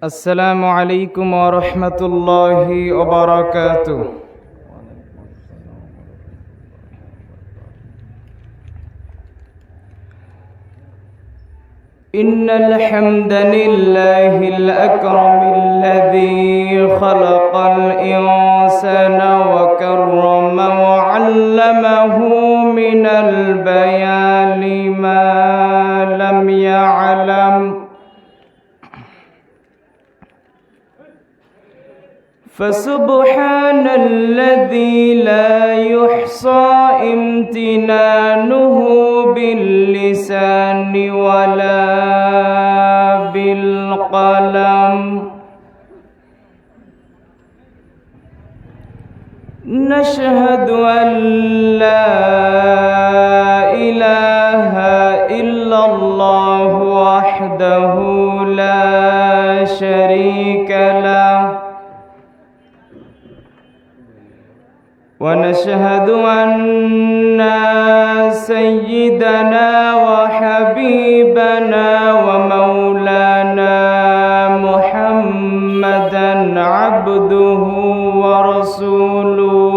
السلام عليكم ورحمة الله وبركاته. إن الحمد لله الأكرم الذي خلق الإنسان وكرم وعلمه من البيان ما لم يعلم، فسبحان الذي لا يحصى امتنانه باللسان ولا بالقلم. نشهد أن لا إله إلا الله وحده لا شريك له، ونشهد أن سيدنا وحبيبنا ومولانا محمدا عبده ورسوله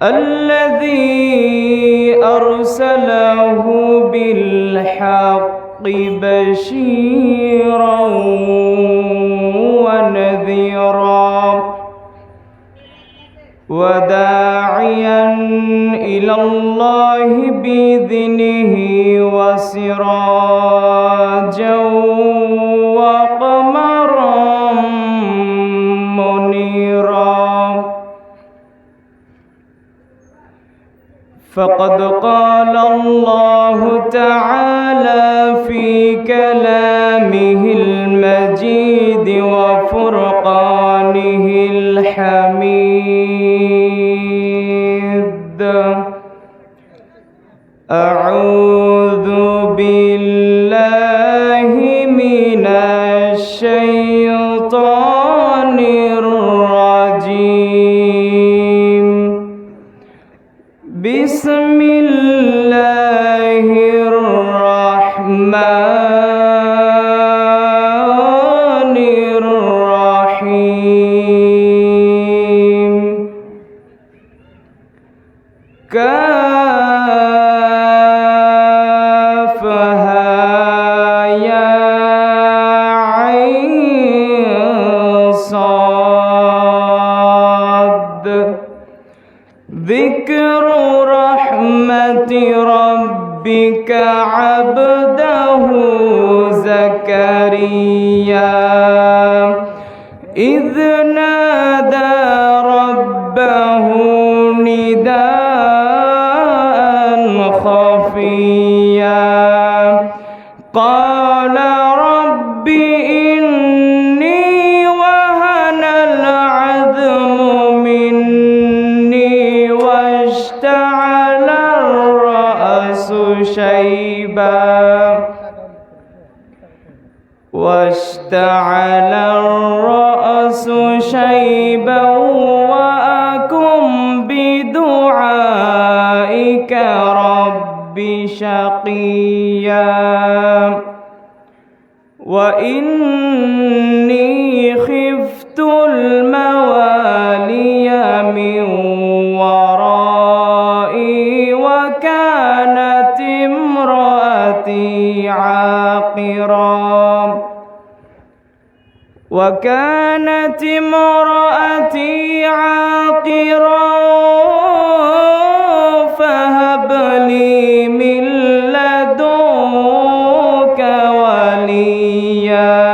الذي أرسله بالحق بشيرا ونذيرا وداعيا إلى الله بإذنه وسراجا وقمرا منيرا. فقد قال الله تعالى في كلامه المجيد وفرقانه الحميد: أعوذ بالله من الشيطان الرجيم. بسم الله الرحمن الرحيم. كافها يا عين صاد. ذكر رحمة ربك عبده زكريا إذ نادى ربه نداء خفيا قال رب إني وهن العظم مني واشتعل الرأس شيبا وأكن بدعائك رب شقيا وإني خفت الموالي من ورائي وكانت امرأتي عاقرا فهب لي من لدنك وليا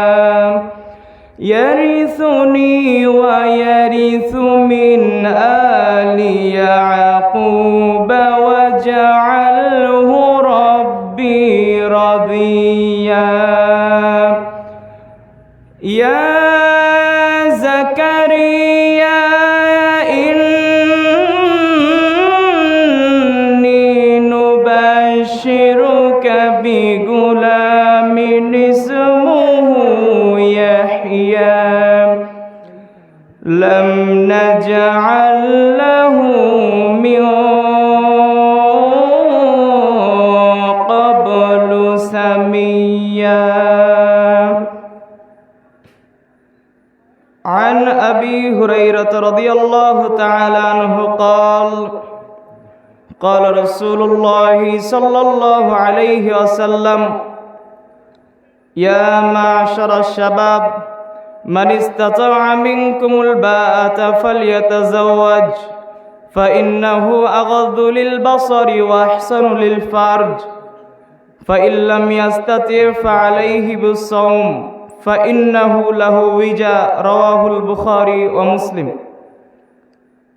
يرثني ويرث من آل يعقوب واجعله ربي رضيا. يا زكريا إني نبشرك بغلام اسمه يحيى لم نجعل له من قبل سميا. عن أبي هريرة رضي الله تعالى عنه قال قال رسول الله صلى الله عليه وسلم يا معشر الشباب من استطاع منكم الباءة فليتزوج فإنه أغض للبصر وأحسن للفرج فإن لم يستطع فعليه بالصوم فإنه له وجاء رواه البخاري ومسلم.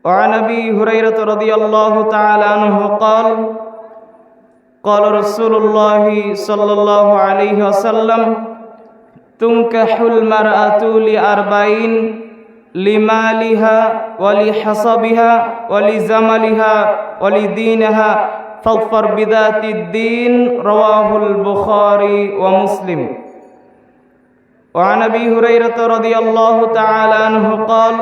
وعن أبي هريرة رضي الله تعالى عنه قال قال رسول الله صلى الله عليه وسلم تنكح المرأة لأربعين لمالها ولحسبها ولزملها ولدينها فاظفر بذات الدين رواه البخاري ومسلم. وعن أبي هريرة رضي الله تعالى عنه قال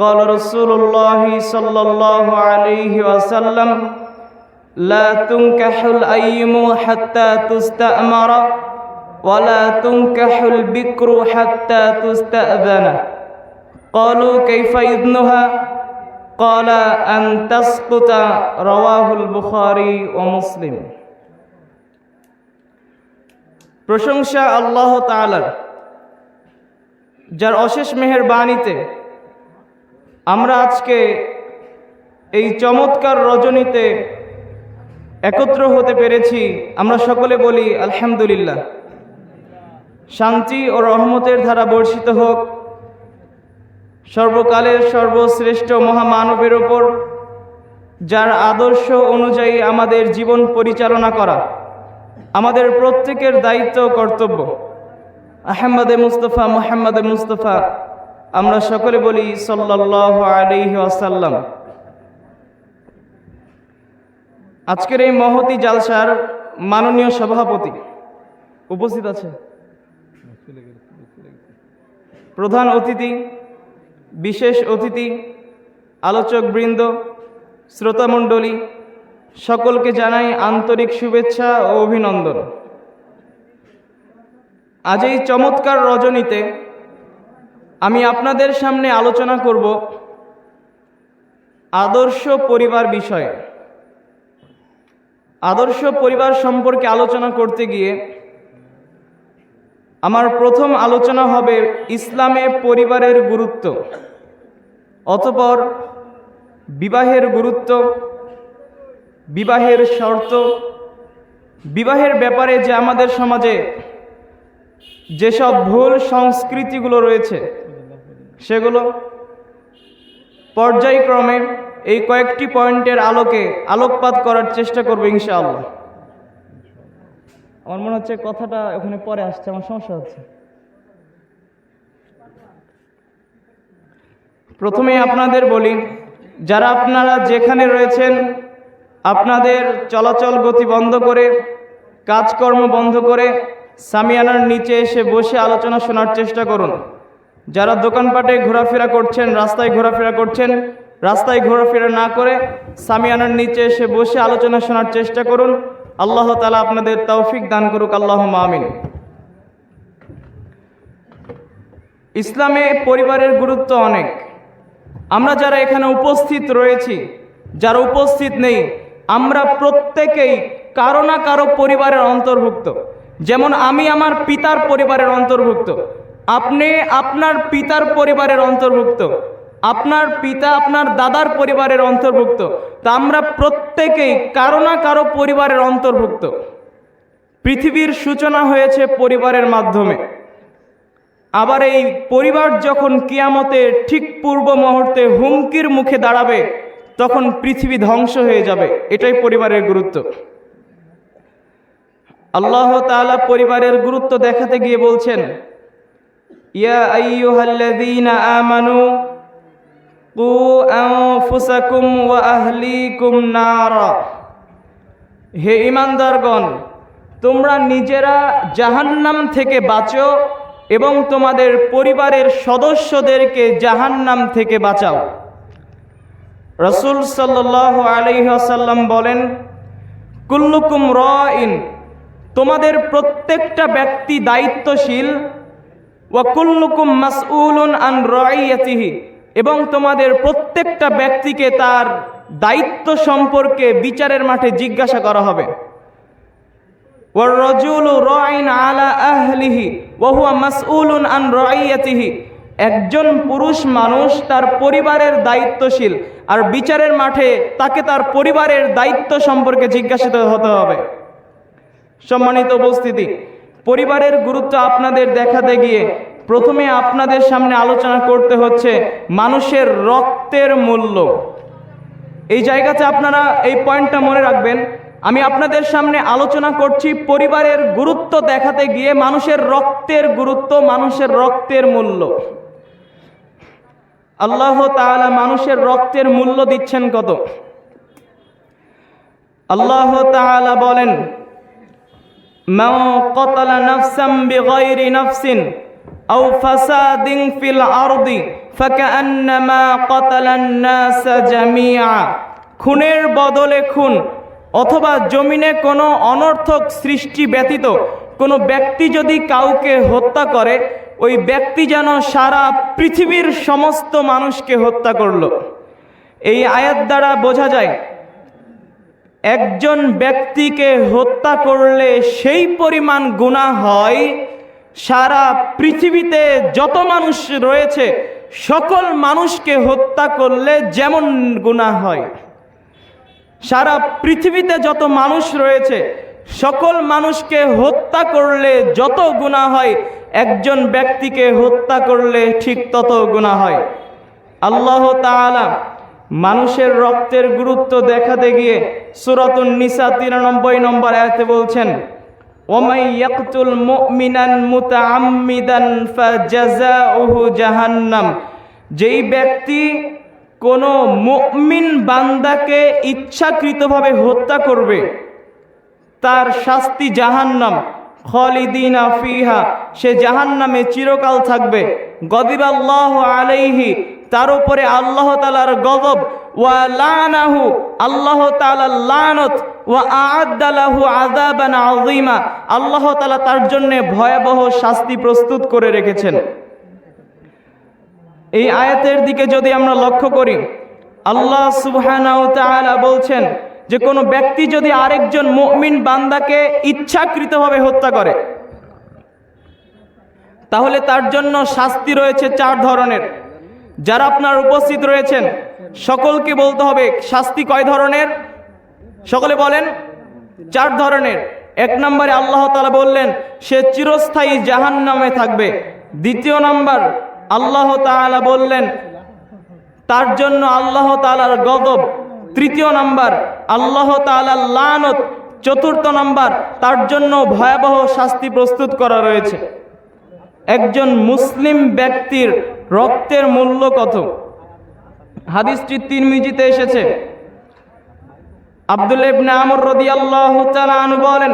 قال رسول الله صلى الله عليه وسلم لا تنكح الأيم حتى تستأمر ولا تنكح البكر حتى تستأذن قالوا كيف إذنها قال أن تسقط رواه البخاري ومسلم. প্রশংসা আল্লাহ তাআলার, যার অশেষ মেহেরবানিতে আমরা আজকে এই চমৎকার রজনীতে একত্র হতে পেরেছি। আমরা সকলে বলি আলহামদুলিল্লাহ। শান্তি ও রহমতের ধারা বর্ষিত হোক সর্বকালের সর্বশ্রেষ্ঠ মহামানবের ওপর, যার আদর্শ অনুযায়ী আমাদের জীবন পরিচালনা করা আমাদের প্রত্যেকের দায়িত্ব ও কর্তব্য। আহমদে মুস্তফা মুহাম্মদে মুস্তফা, আমরা সকলে বলি সাল্লাল্লাহু আলাইহি ওয়াসাল্লাম। আজকের এই মহতি জালসার মাননীয় সভাপতি উপস্থিত আছে, প্রধান অতিথি, বিশেষ অতিথি, আলোচক বৃন্দ, শ্রোতামণ্ডলী, সকলকে জানাই আন্তরিক শুভেচ্ছা ও অভিনন্দন। আজ এই চমৎকার রজনীতে আমি আপনাদের সামনে আলোচনা করব আদর্শ পরিবার বিষয়ে। আদর্শ পরিবার সম্পর্কে আলোচনা করতে গিয়ে আমার প্রথম আলোচনা হবে ইসলামে পরিবারের গুরুত্ব, অতঃপর বিবাহের গুরুত্ব, বিবাহের শর্ত, বিবাহের ব্যাপারে যে আমাদের সমাজে যেসব ভুল সংস্কৃতিগুলো রয়েছে সেগুলো পর্যায়ক্রমে এই কয়েকটি পয়েন্টের আলোকে আলোকপাত করার চেষ্টা করব ইনশাআল্লাহ। আমার মনে হচ্ছে কথাটা ওখানে পরে আসছে, আমার সমস্যা হচ্ছে। প্রথমেই আপনাদের বলি, যারা আপনারা যেখানে রয়েছেন আপনাদের চলাচল গতি বন্ধ করে, কাজকর্ম বন্ধ করে সামিয়ানার নিচে এসে বসে আলোচনা শোনার চেষ্টা করুন। যারা দোকানপাটে ঘোরাফেরা করছেন, রাস্তায় ঘোরাফেরা করছেন, রাস্তায় ঘোরাফেরা না করে সামিয়ানার নিচে এসে বসে আলোচনা শোনার চেষ্টা করুন। আল্লাহ তাআলা আপনাদের তৌফিক দান করুক, আল্লাহুম্মা আমিন। ইসলামে পরিবারের গুরুত্ব অনেক। আমরা যারা এখানে উপস্থিত রয়েছি, যারা উপস্থিত নেই, আমরা প্রত্যেকেই কারো না কারো পরিবারের অন্তর্ভুক্ত। যেমন আমি আমার পিতার পরিবারের অন্তর্ভুক্ত, আপনি আপনার পিতার পরিবারের অন্তর্ভুক্ত, আপনার পিতা আপনার দাদার পরিবারের অন্তর্ভুক্ত। তা আমরা প্রত্যেকেই কারো না কারো পরিবারের অন্তর্ভুক্ত। পৃথিবীর সূচনা হয়েছে পরিবারের মাধ্যমে। আবার এই পরিবার যখন কিয়ামতের ঠিক পূর্ব মুহূর্তে হুমকির মুখে দাঁড়াবে, তখন পৃথিবী ধ্বংস হয়ে যাবে। এটাই পরিবারের গুরুত্ব। আল্লাহ তাআলা পরিবারের গুরুত্ব দেখাতে গিয়ে বলছেন, ইয়া আইয়ুহাল্লাযীনা আমানু কু আনফুসাকুম ওয়া আহলিকুম নারা। হে ঈমানদারগণ, তোমরা নিজেরা জাহান্নাম থেকে বাঁচো এবং তোমাদের পরিবারের সদস্যদেরকে জাহান্নাম থেকে বাঁচাও। রাসূল সাল্লাল্লাহু আলাইহি ওয়াসাল্লাম বলেন, কুল্লুকুম রাইন, তোমাদের প্রত্যেকটা ব্যক্তি দায়িত্বশীল, ওয়া কুল্লুকুম মাসউলুন আন রাইয়াতিহি, এবং তোমাদের প্রত্যেকটা ব্যক্তিকে তার দায়িত্ব সম্পর্কে বিচারের মাঠে জিজ্ঞাসা করা হবে। ওয়ার রাজুলু রাইন আলা আহলিহি ওয়া হুয়া মাসউলুন আন রাইয়াতিহি, একজন পুরুষ মানুষ তার পরিবারের দায়িত্বশীল, আর বিচারের মাঠে তাকে তার পরিবারের দায়িত্ব সম্পর্কে জিজ্ঞাসিত হতে হবে। সম্মানিত উপস্থিতি, পরিবারের গুরুত্ব আপনাদের দেখাতে গিয়ে প্রথমে আপনাদের সামনে আলোচনা করতে হচ্ছে মানুষের রক্তের মূল্য। এই জায়গাতে আপনারা এই পয়েন্টটা মনে রাখবেন, আমি আপনাদের সামনে আলোচনা করছি পরিবারের গুরুত্ব দেখাতে গিয়ে মানুষের রক্তের গুরুত্ব, মানুষের রক্তের মূল্য। আল্লাহ তাআলা মানুষের রক্তের মূল্য দিচ্ছেন কত? আল্লাহ তাআলা বলেন, মান ক্বাতালা নাফসান বিগাইরি নাফসিন আও ফাসাদিন ফিল আরদি ফাকান্নামা ক্বাতালান নাসা জামিআ, খুনের বদলে খুন অথবা জমিনে কোনো অনর্থক সৃষ্টি ব্যতীত কোনো ব্যক্তি যদি কাউকে হত্যা করে, ওই ব্যক্তি যেন সারা পৃথিবীর সমস্ত মানুষকে হত্যা করল। এই আয়াত দ্বারা বোঝা যায় একজন ব্যক্তিকে হত্যা করলে সেই পরিমাণ গুনাহ হয় সারা পৃথিবীতে যত মানুষ রয়েছে সকল মানুষকে হত্যা করলে যেমন গুনাহ হয়। সারা পৃথিবীতে যত মানুষ রয়েছে সকল মানুষকে হত্যা করলে যত গুনাহ হয়, একজন ব্যক্তিকে হত্যা করলে ঠিক তত গুনাহ হয়। আল্লাহ তাআলা মানুষের রক্তের গুরুত্ব দেখাতে গিয়ে সূরাতুন নিসা 93 নম্বর আয়াতে বলছেন, ওয়ামাই ইয়াকতুল মুমিনান মুতাআম্মিদান ফাজাযাউহু জাহান্নাম, যেই ব্যক্তি কোনো মুমিন বান্দাকে ইচ্ছাকৃতভাবে হত্যা করবে তার শাস্তি জাহান্নাম, খালিদিনা ফিহা, সে জাহান্নামে চিরকাল থাকবে। গদিবাল্লাহু আলাইহি, তার উপরে আল্লাহ তাআলার গজব, ওয়া লানাহু, আল্লাহ তাআলার লানত, ওয়া আ'আদ্দা লাহু আযাবান আযীমা, আল্লাহ তাআলা তার জন্য ভয়াবহ শাস্তি প্রস্তুত করে রেখেছেন। এই আয়াতের দিকে যদি আমরা লক্ষ্য করি, আল্লাহ সুবহানাহু ওয়া তাআলা বলছেন যে কোনো ব্যক্তি যদি আরেকজন মুমিন বান্দাকে ইচ্ছাকৃতভাবে হত্যা করে তাহলে তার জন্য শাস্তি রয়েছে 4 ধরনের। যারা আপনার উপস্থিত রয়েছেন সকলকে বলতে হবে শাস্তি কয় ধরনের? সকলে বলেন 4 ধরনের। 1 নম্বরে আল্লাহ তাআলা বললেন সে চিরস্থায়ী জাহান্নামে থাকবে। 2 নম্বর আল্লাহ তাআলা বললেন তার জন্য আল্লাহ তাআলার গজব। 3 নম্বর আল্লাহ তাআলার লানত। 4 নম্বর তার জন্য ভয়াবহ শাস্তি প্রস্তুত করা রয়েছে। একজন মুসলিম ব্যক্তির রক্তের মূল্য কত? হাদিসটি তিরমিজিতে এসেছে। আব্দুল্লাহ ইবনে আমর রাদিয়াল্লাহু তাআলা আনহু বলেন,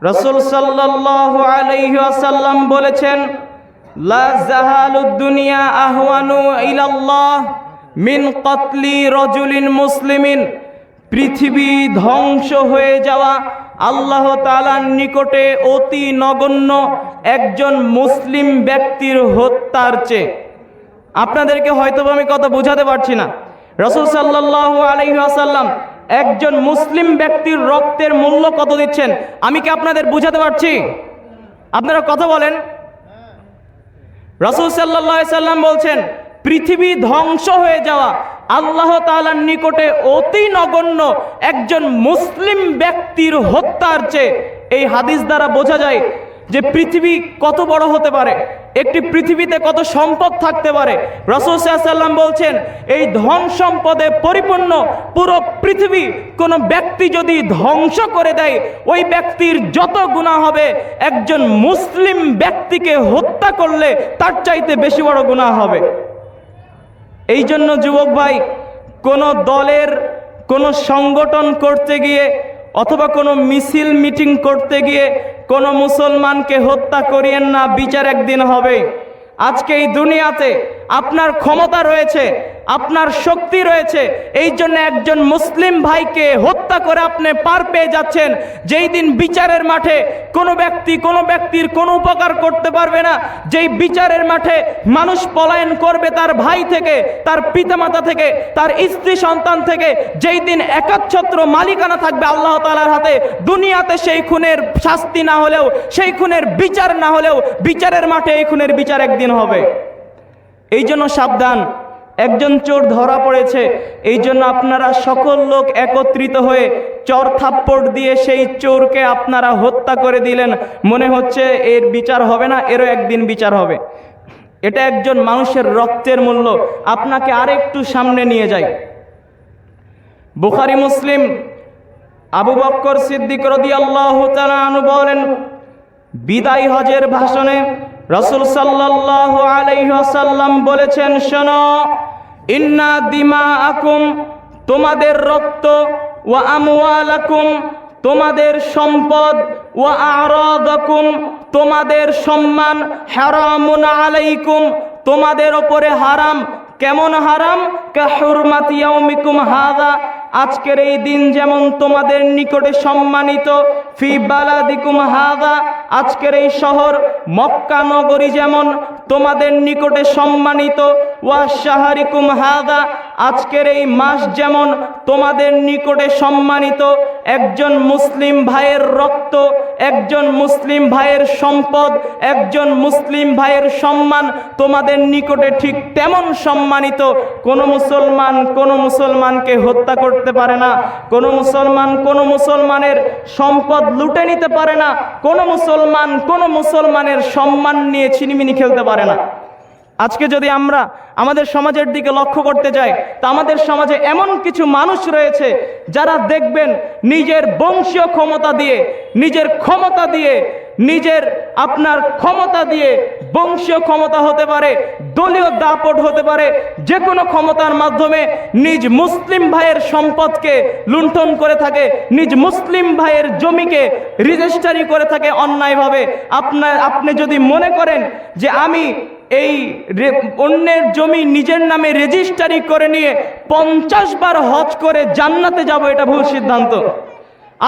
রাসূল সাল্লাল্লাহু আলাইহি ওয়াসাল্লাম বলেছেন, লা জাহালুদ দুনিয়া আহওয়ানু ইলাল্লাহ মিন কতলি রাজুলিন মুসলিমিন, পৃথিবী ধ্বংস হয়ে যাওয়া আল্লাহ তাআলার নিকটে অতি নগণ্য একজন মুসলিম ব্যক্তির হত্যার চেয়ে। আপনাদেরকে হয়তো আমি কথা বোঝাতে পারছি না। রাসূল সাল্লাল্লাহু আলাইহি ওয়াসাল্লাম একজন মুসলিম ব্যক্তির রক্তের মূল্য কত দিচ্ছেন, আমি কি আপনাদের বোঝাতে পারছি? আপনারা কথা বলেন। রাসূল সাল্লাল্লাহু আলাইহি ওয়াসাল্লাম বলছেন পৃথিবী ধ্বংস হয়ে যাওয়া আল্লাহ তাআলার নিকটে অতি নগণ্য একজন মুসলিম ব্যক্তির হত্যার চেয়ে। এই হাদিস দ্বারা বোঝা যায় যে পৃথিবী কত বড় হতে পারে, একটি পৃথিবীতে কত সম্পদ থাকতে পারে। রাসূল সাল্লাল্লাহু আলাইহি ওয়াসাল্লাম বলছেন এই ধন সম্পদে পরিপূর্ণ পুরো পৃথিবী কোনো ব্যক্তি যদি ধ্বংস করে দেয়, ওই ব্যক্তির যত গুনাহ হবে একজন মুসলিম ব্যক্তিকে হত্যা করলে তার চাইতে বেশি বড় গুনাহ হবে। এই জন্য যুবক ভাই, কোনো দলের কোনো সংগঠন করতে গিয়ে অথবা কোনো মিছিল মিটিং করতে গিয়ে কোনো মুসলমানকে হত্যা করিয়েন না, বিচার একদিন হবে। আজকে এই দুনিয়াতে আপনার ক্ষমতা রয়েছে, আপনার শক্তি রয়েছে, এই জন্য একজন মুসলিম ভাইকে হত্যা করে আপনি পার পেয়ে যাচ্ছেন। যেই দিন বিচারের মাঠে কোনো ব্যক্তির কোনো উপকার করতে পারবে না, যেই বিচারের মাঠে মানুষ পলায়ন করবে তার ভাই থেকে, তার পিতামাতা থেকে, তার স্ত্রী সন্তান থেকে, যেই দিন একচ্ছত্র মালিকানা থাকবে আল্লাহ তাআলার হাতে, দুনিয়াতে সেই খুনের শাস্তি না হলেও, সেই খুনের বিচার না হলেও, বিচারের মাঠে এই খুনের বিচার একদিন হবে। এই জন্য সাবধান, একজন চোর ধরা পড়েছে, এই জন্য আপনারা সকল লোক একত্রিত হয়ে চর থাপ্পড় দিয়ে সেই চোরকে আপনারা হত্যা করে দিলেন। মনে হচ্ছে এর বিচার হবে না, এরও একদিন বিচার হবে। এটা একজন মানুষের রক্তের মূল্য। আপনাকে আরেকটু সামনে নিয়ে যাই। বুখারী মুসলিম আবু বকর সিদ্দিক রাদিয়াল্লাহু তাআলা আনহু বলেন, বিদায় হজের ভাষণে রাসূল সাল্লাল্লাহু আলাইহি ওয়াসাল্লাম বলেছেন, শোনো, ইন্না দিমাআকুম, তোমাদের রক্ত, ওয়া আমওয়ালাকুম, তোমাদের সম্পদ, ওয়া আরাদাকুম, তোমাদের সম্মান, হারামুন আলাইকুম, তোমাদের ওপরে হারাম। কেমন হারাম? কাহুরমাতি ইয়াউমিকুম হাযা, আজকের এই দিন যেমন তোমাদের নিকটে সম্মানিত, ফি বালাদিকুম হাযা, আজকের এই শহর মক্কা নগরী যেমন তোমাদের নিকটে সম্মানিত, ওয়া শাহরিকুম হাযা, আজকের এই মাস যেমন তোমাদের নিকটে সম্মানিত। একজন মুসলিম ভাইয়ের রক্ত, একজন মুসলিম ভাইয়ের সম্পদ, একজন মুসলিম ভাইয়ের সম্মান তোমাদের নিকটে ঠিক তেমন সম্মানিত। কোনো মুসলমান কোনো মুসলমানকে হত্যা করতে পারে না, কোনো মুসলমান কোনো মুসলমানের সম্পদ লুটে নিতে পারে না, কোনো মুসলমান কোনো মুসলমানের সম্মান নিয়ে ছিনিমিনি খেলতে পারে না। আজকে যদি আমরা আমাদের সমাজের দিকে লক্ষ্য করতে যাই, তা আমাদের সমাজে এমন কিছু মানুষ রয়েছে যারা দেখবেন নিজের বংশীয় ক্ষমতা দিয়ে, নিজের ক্ষমতা দিয়ে, নিজের আপনার ক্ষমতা দিয়ে, বংশীয় ক্ষমতা হতে পারে, দলীয় দাপট হতে পারে, যে কোনো ক্ষমতার মাধ্যমে নিজ মুসলিম ভাইয়ের সম্পদকে লুণ্ঠন করে থাকে, নিজ মুসলিম ভাইয়ের জমিকে রেজিস্ট্রি করে থাকে অন্যায়ভাবে। আপনি যদি মনে করেন যে আমি এই অন্যের জমি নিজের নামে রেজিস্ট্রি করে নিয়ে 50 বার হজ করে জান্নাতে যাব, এটা ভুল সিদ্ধান্ত।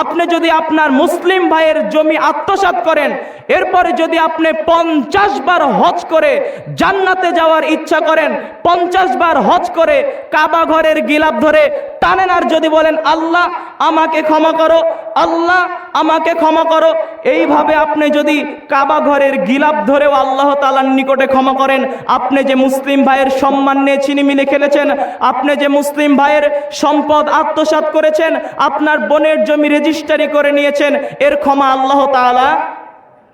আপনি যদি আপনার মুসলিম ভাইয়ের জমি আত্মসাৎ করেন, এরপরে যদি আপনি 50 বার হজ করে জান্নাতে যাওয়ার ইচ্ছা করেন, 50 বার হজ করে কাবা ঘরের গিলাফ ধরে টানেন, আর যদি বলেন আল্লাহ আমাকে ক্ষমা করো, আল্লাহ আমাকে ক্ষমা করো, এইভাবে আপনি যদি কাবা ঘরের গিলাফ ধরেও আল্লাহ তাআলার নিকটে ক্ষমা করেন, আপনি যে মুসলিম ভাইয়ের সম্মান নিয়ে ছিনিমিনি খেলেছেন, আপনি যে মুসলিম ভাইয়ের সম্পদ আত্মসাৎ করেছেন, আপনার বোনের জমি রেজিস্ট্রি করে নিয়েছেন, এর ক্ষমা আল্লাহ তাআলা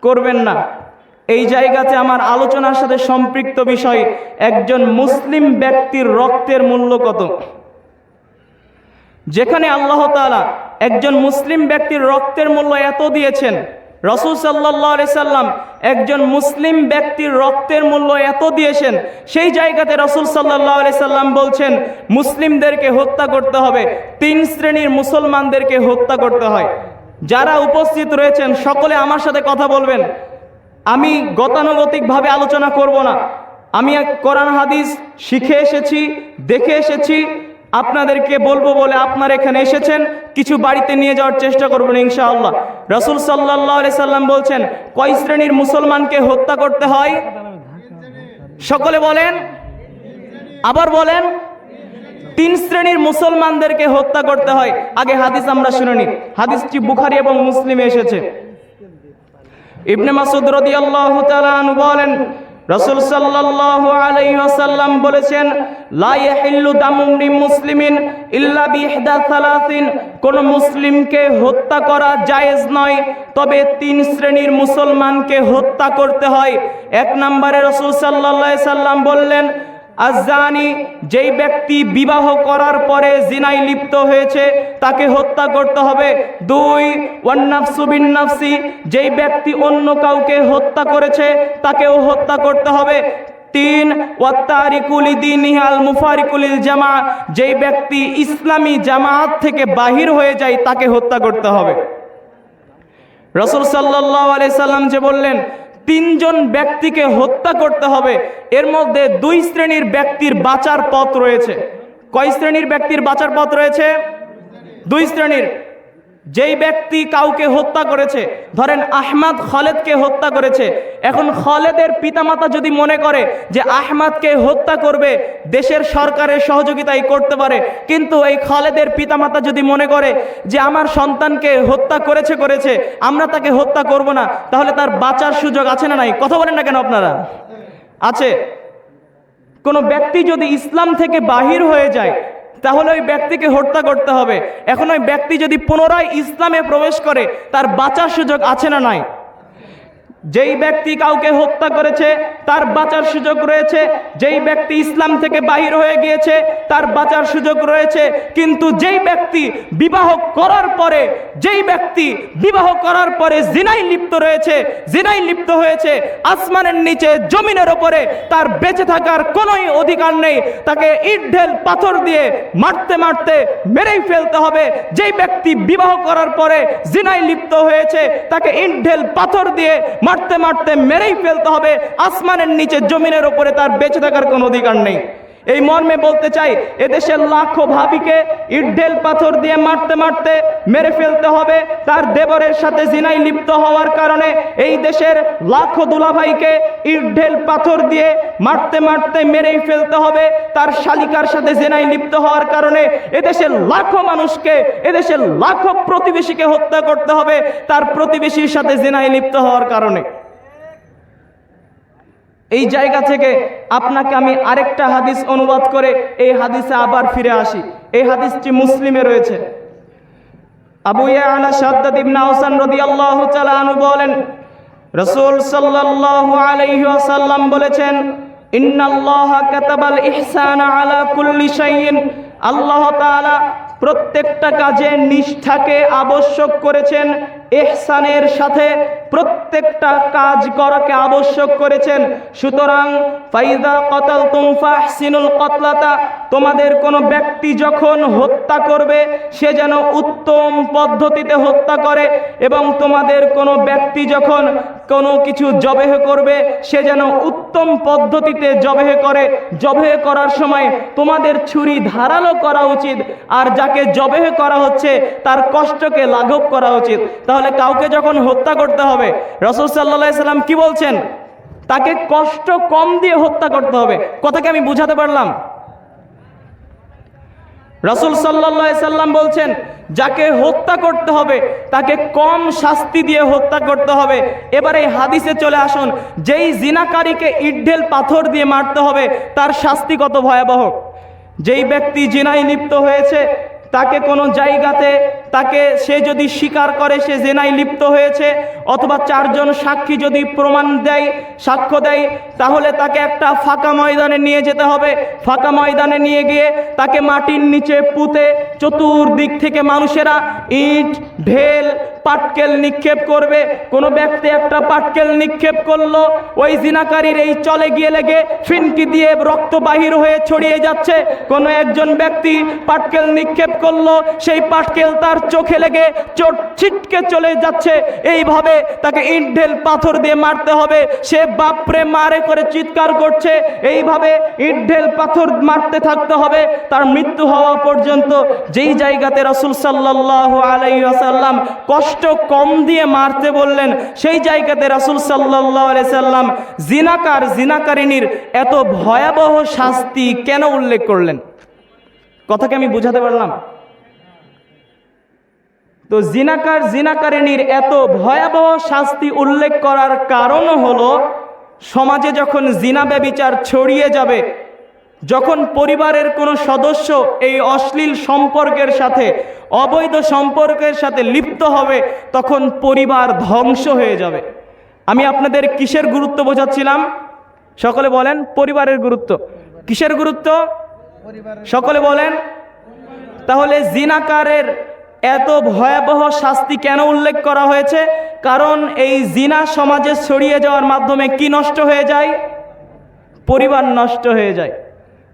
করবেন না। এই জায়গাতে আমার আলোচনার সাথে সম্পৃক্ত বিষয়, একজন মুসলিম ব্যক্তির রক্তের মূল্য কত। যেখানে আল্লাহ তাআলা একজন মুসলিম ব্যক্তির রক্তের মূল্য এত দিয়েছেন, রাসূল সাল্লাল্লাহু আলাইহি সাল্লাম একজন মুসলিম ব্যক্তির রক্তের মূল্য এত দিয়েছেন, সেই জায়গাতে রাসূল সাল্লাল্লাহু আলাইহি সাল্লাম বলছেন মুসলিমদেরকে হত্যা করতে হবে, 3 শ্রেণীর মুসলমানদেরকে হত্যা করতে হয়। যারা উপস্থিত রয়েছেন সকলে আমার সাথে কথা বলবেন। আমি গতানুগতিকভাবে আলোচনা করব না, আমি কোরআন হাদিস শিখে এসেছি, দেখে এসেছি, আপনাদেরকে বলবো বলে আপনারা এখানে এসেছেন, কিছু বাড়িতে নিয়ে যাওয়ার চেষ্টা করবেন ইনশাআল্লাহ। রাসূল সাল্লাল্লাহু আলাইহি সাল্লাম বলছেন কয় শ্রেণীর মুসলমানকে হত্যা করতে হয়? সকলে বলেন, আবার বলেন। 3 শ্রেণীর মুসলমানদেরকে হত্যা করতে হয়। আগে হাদিস আমরা শুনে নিই, হাদিসটি বুখারী এবং মুসলিমে এসেছে। ইবনে মাসউদ রাদিয়াল্লাহু তাআলা আনহু বলেন, রাসূল সাল্লাল্লাহু আলাইহি ওয়াসাল্লাম বলেছেন, লা ইয়াহিল্লু দামু মুসলিমিন ইল্লা বিইহদা সালাসিন, কোন মুসলিমকে হত্যা করা জায়েজ নয়, তবে 3 শ্রেণীর মুসলমানকে হত্যা করতে হয়। 1 নম্বরে রাসূল সাল্লাল্লাহু আলাইহি সাল্লাম বললেন, আযানি, যেই ব্যক্তি বিবাহ করার পরে জিনায় লিপ্ত হয়েছে তাকে হত্যা করতে হবে। 2 ওয়ান নাফসু বিন নাফসি, যেই ব্যক্তি অন্য কাউকে হত্যা করেছে তাকেও হত্যা করতে হবে। 3 ওয়াত্তারিকু লিদীনিহি আল মুফারিকু লিল জামা, যেই ব্যক্তি ইসলামী জামাত থেকে বাহির হয়ে যায় তাকে হত্যা করতে হবে। রাসূল সাল্লাল্লাহু আলাইহি সাল্লাম যে বললেন তিনজন ব্যক্তিকে হত্যা করতে হবে, এর মধ্যে দুই শ্রেণীর ব্যক্তির বাঁচার পথ রয়েছে। কয় শ্রেণীর ব্যক্তির বাঁচার পথ রয়েছে? দুই শ্রেণীর। যেই ব্যক্তি কাউকে হত্যা করেছে, ধরেন আহমদ খালেদকে হত্যা করেছে, এখন খালেদের পিতামাতা যদি মনে করে যে আহমদকে হত্যা করবে, দেশের সরকারের সহযোগিতাই করতে পারে, কিন্তু এই খালেদের পিতামাতা যদি মনে করে যে আমার সন্তানকে হত্যা করেছে, আমরা তাকে হত্যা করব না, তাহলে তার বাঁচার সুযোগ আছে না নাই? কথা বলেন না কেন আপনারা? আছে। কোনো ব্যক্তি যদি ইসলাম থেকে বাহির হয়ে যায়, তাহলে ওই ব্যক্তিকে হত্যা করতে হবে। এখন ওই ব্যক্তি যদি পুনরায় ইসলামে প্রবেশ করে, তার বাঁচার সুযোগ আছে না নাই? যেই ব্যক্তি কাউকে হত্যা করেছে তার বাঁচার সুযোগ রয়েছে, যেই ব্যক্তি ইসলাম থেকে বাহির হয়ে গিয়েছে তার বাঁচার সুযোগ রয়েছে। কিন্তু যেই ব্যক্তি বিবাহ করার পরে জিনায় লিপ্ত হয়েছে, আসমানের নিচে জমিনের ওপরে তার বেঁচে থাকার কোনোই অধিকার নেই, তাকে ইট ঢেল পাথর দিয়ে মারতে মারতে মেরেই ফেলতে হবে। যেই ব্যক্তি বিবাহ করার পরে জিনায় লিপ্ত হয়েছে, তাকে ইট ঢেল পাথর দিয়ে মারতে মারতে মেরেই ফেলতে হবে। আসমানের নিচে জমিনের উপরে তার বেঁচে থাকার কোনো অধিকার নেই। এই মর্মে বলতে চাই, এদেশের লাখো ভাবিকে ইট ঢেল পাথর দিয়ে মারতে মারতে মেরে ফেলতে হবে। তার দেবরের সাথে জিনায় লিপ্ত হওয়ার কারণে এই দেশের লাখো দুলাভাইকে ইট ঢেল পাথর দিয়ে মারতে মারতে মেরেই ফেলতে হবে। তার শালিকার সাথে জিনায় লিপ্ত হওয়ার কারণে এদেশের লাখো মানুষকে, এদেশের লাখো প্রতিবেশীকে হত্যা করতে হবে তার প্রতিবেশীর সাথে জিনায় লিপ্ত হওয়ার কারণে। এই জায়গা থেকে আপনাকে আমি আরেকটা হাদিস অনুবাদ করে এই হাদিসে আবার ফিরে আসি। এই হাদিসটি মুসলিমে রয়েছে। আবু ইয়ালা শাদ্দাদ ইবনে আওসান রাদিয়াল্লাহু তাআলা আনহু বলেন, রাসূল সাল্লাল্লাহু আলাইহি ওয়াসাল্লাম বলেছেন, ইন্নাল্লাহা কাতাবাল ইহসানা আলা কুল্লি শাইইন, আল্লাহ তাআলা প্রত্যেকটা কাজে নিষ্ঠাকে আবশ্যক করেছেন। ইহসানের সাথে প্রত্যেকটা কাজ করাকে আবশ্যক করেছেন। সুতরাং ফাইদা কাতালতুম ফাহসিনুল কতলাতা, তোমাদের কোনো ব্যক্তি যখন হত্যা করবে সে যেন উত্তম পদ্ধতিতে হত্যা করে, এবং তোমাদের কোনো ব্যক্তি যখন কোনো কিছু জবেহ করবে সে যেন উত্তম পদ্ধতিতে জবেহ করে। জবেহ করার সময় তোমাদের ছুরি ধারালো করা উচিত, আর যাকে জবেহ করা হচ্ছে তার কষ্টকে লাঘব করা উচিত। তাহলে কাউকে যখন হত্যা করতে হবে, রাসূল সাল্লাল্লাহু আলাইহি সাল্লাম কি বলছেন? তাকে কষ্ট কম দিয়ে হত্যা করতে হবে। কথাকে আমি বুঝাতে পারলাম? রাসূল সাল্লাল্লাহু আলাইহি সাল্লাম বলছেন যাকে হত্যা করতে হবে তাকে কম শাস্তি দিয়ে হত্যা করতে হবে। এবার এই হাদিসে চলে আসুন, যেই জিনাকারীকে ইট ঢেল পাথর দিয়ে মারতে হবে তার শাস্তি কত ভয়াবহ। যেই ব্যক্তি জিনায় লিপ্ত হয়েছে, তাকে কোনো জায়গাতে সে যদি স্বীকার করে সে জিনায় লিপ্ত হয়েছে, অথবা চারজন সাক্ষী যদি প্রমাণ দেয়, সাক্ষ্য দেয়, তাহলে তাকে একটা ফাঁকা ময়দানে নিয়ে যেতে হবে। ফাঁকা ময়দানে নিয়ে গিয়ে তাকে মাটির নিচে পুঁতে চতুর্দিক থেকে মানুষেরা ইট ঢেল পাটকেল নিক্ষেপ করবে। কোনো ব্যক্তি একটা পাটকেল নিক্ষেপ করলো, ওই জিনাকারীর এই চলে গিয়ে লেগে ফিনকি দিয়ে রক্ত বাহির হয়ে ছড়িয়ে যাচ্ছে। কোনো একজন ব্যক্তি পাটকেল নিক্ষেপ করলো, সেই পাটকেল তার চোখে লেগে চোট ছিটকে চলে যাচ্ছে। এইভাবে তাকে ইট ঢেল পাথর দিয়ে মারতে হবে। সে বাপরে মারে করে চিৎকার করছে। এইভাবে ইট ঢেল পাথর মারতে থাকতে হবে তার মৃত্যু হওয়া পর্যন্ত। যেই জায়গাতে রাসূল সাল্লাল্লাহু আলাইহি ওয়াসাল্লাম কষ্ট কম দিয়ে মারতে বললেন, সেই জায়গাতে রাসূল সাল্লাল্লাহু আলাইহি সাল্লাম জিনাকারিনীর এত ভয়াবহ শাস্তি কেন উল্লেখ করলেন? কথাকে আমি বুঝাতে পারলাম? তো জিনাকারিনীর এত ভয়াবহ শাস্তি উল্লেখ করার কারণ হলো, সমাজে যখন জিনা ব্যভিচার ছড়িয়ে যাবে, যখন পরিবারের কোনো সদস্য এই অশ্লীল সম্পর্কের সাথে, অবৈধ সম্পর্কের সাথে লিপ্ত হবে, তখন পরিবার ধ্বংস হয়ে যাবে। আমি আপনাদের কিসের গুরুত্ব বোঝাচ্ছিলাম? সকলে বলেন পরিবারের গুরুত্ব। কিসের গুরুত্ব? সকলে বলেন। তাহলে জিনাকারের এত ভয়াবহ শাস্তি কেন উল্লেখ করা হয়েছে? কারণ এই জিনা সমাজে ছড়িয়ে যাওয়ার মাধ্যমে কি নষ্ট হয়ে যায়? পরিবার নষ্ট হয়ে যায়।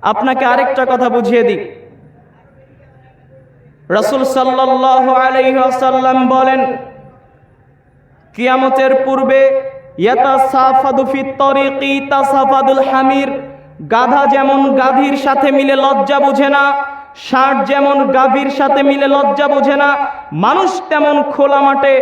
আপনাকে আরেকটা কথা বুঝিয়ে দিই। রাসূল সাল্লাল্লাহু আলাইহি ওয়াসাল্লাম বলেন, কিয়ামতের পূর্বে ইয়াতাসাফাদু ফিত তরিকি তাসাফাদুল হামির। গাধা যেমন গাধীর সাথে মিলে লজ্জা বোঝে না, ষাঁড় যেমন গাভীর সাথে মিলে লজ্জা বোঝে না, মানুষ তেমন খোলা মাঠে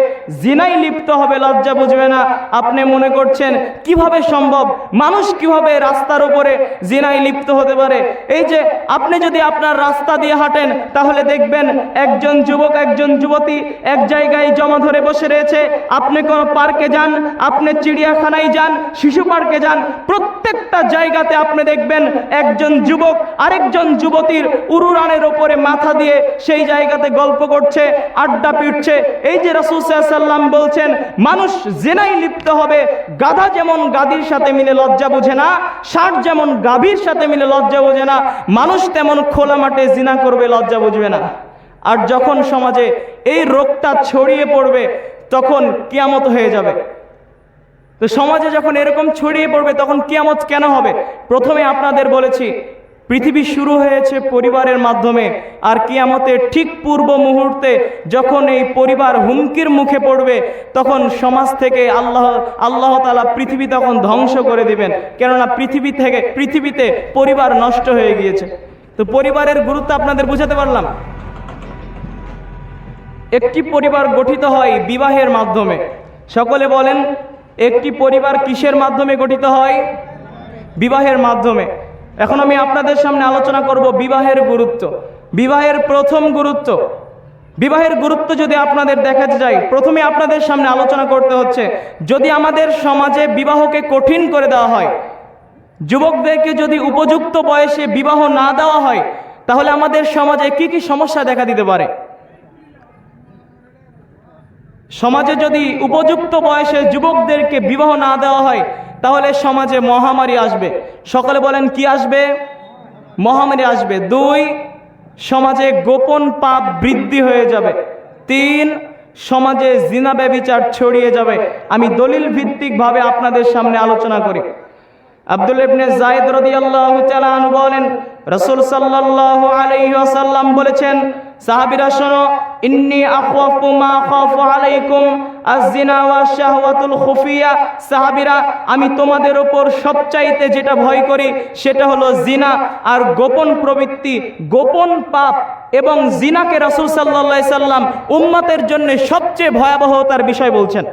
জিনায় লিপ্ত হবে লজ্জা বুঝবে না। আপনি মনে করছেন কিভাবে সম্ভব, মানুষ কিভাবে রাস্তার উপরে জিনায় লিপ্ত হতে পারে? এই যে আপনি যদি আপনার রাস্তা দিয়ে হাঁটেন তাহলে দেখবেন একজন যুবক একজন যুবতী এক জায়গায় জমা ধরে বসে রয়েছে। আপনি কোনো পার্কে যান, আপনি চিড়িয়াখানায় যান, শিশু পার্কে যান, প্রত্যেকটা জায়গাতে আপনি দেখবেন একজন যুবক আরেকজন যুবতীর উরুরানের ওপরে মাথা দিয়ে সেই জায়গাতে গল্প করছে, আড্ডা পিটছে। এই যে রাসূল সাল্লাল্লাহু আলাইহি ওয়াসাল্লাম বলছেন মানুষ জিনায় লিপ্ত হবে। গাধা যেমন গাধীর সাথে মিলে লজ্জা বোঝে না, ষাঁড় যেমন গাভীর সাথে মিলে লজ্জা বোঝে না, মানুষ তেমন খোলা মাঠে জিনা করবে লজ্জা বুঝবে না। আর যখন সমাজে এই রোগটা ছড়িয়ে পড়বে তখন কিয়ামত হয়ে যাবে। তো সমাজে যখন এরকম ছড়িয়ে পড়বে তখন কিয়ামত কেন হবে? প্রথমে আপনাদের বলেছি পৃথিবী শুরু হয়েছে পরিবারের মাধ্যমে, আর কিয়ামতের ঠিক পূর্ব মুহূর্তে যখন এই পরিবার হুমকির মুখে পড়বে তখন সমাজ থেকে আল্লাহ তাআলা পৃথিবী তখন ধ্বংস করে দিবেন। কেননা পৃথিবীতে পরিবার নষ্ট হয়ে গিয়েছে। তো পরিবারের গুরুত্ব আপনাদের বুঝাতে পারলাম। একটি পরিবার গঠিত হয় বিবাহের মাধ্যমে। সকলে বলেন একটি পরিবার কিসের মাধ্যমে গঠিত হয়? বিবাহের মাধ্যমে। এখন আমি আপনাদের সামনে আলোচনা করব বিবাহের গুরুত্ব। বিবাহের প্রথম গুরুত্ব, বিবাহের গুরুত্ব যদি আপনাদের দেখাতে যাই, প্রথমে আপনাদের সামনে আলোচনা করতে হচ্ছে যদি আমাদের সমাজে বিবাহকে কঠিন করে দেওয়া হয়, যুবকদেরকে যদি উপযুক্ত বয়সে বিবাহ না দেওয়া হয়, তাহলে আমাদের সমাজে কি কি সমস্যা দেখা দিতে পারে। সমাজে যদি উপযুক্ত বয়সে যুবকদেরকে বিবাহ না দেওয়া হয় তাহলে সমাজে মহামারী আসবে। সকলে বলেন কি আসবে? মহামারী আসবে। 2, সমাজে গোপন পাপ বৃদ্ধি হয়ে যাবে। 3, সমাজে জিনা ব্যভিচার ছড়িয়ে যাবে। আমি দলিল ভিত্তিকভাবে আপনাদের সামনে আলোচনা করি। আব্দুল্লাহ ইবনে যায়েদ রাদিয়াল্লাহু তাআলা আনহু বলেন রাসূল সাল্লাল্লাহু আলাইহি ওয়াসাল্লাম বলেছেন, সাহাবীরা শোনো, ইন্নী আখাফু মা খাফু আলাইকুম আয-যিনা ওয়া শাহওয়াতুল খুফিয়া। সাহাবীরা, আমি তোমাদের উপর সবচাইতে যেটা ভয় করি সেটা হলো জিনা আর গোপন প্রবৃত্তি, গোপন পাপ। এবং জিনাকে রাসূল সাল্লাল্লাহু আলাইহি সাল্লাম উম্মতের জন্য সবচেয়ে ভয়াবহতার বিষয় বলছেন।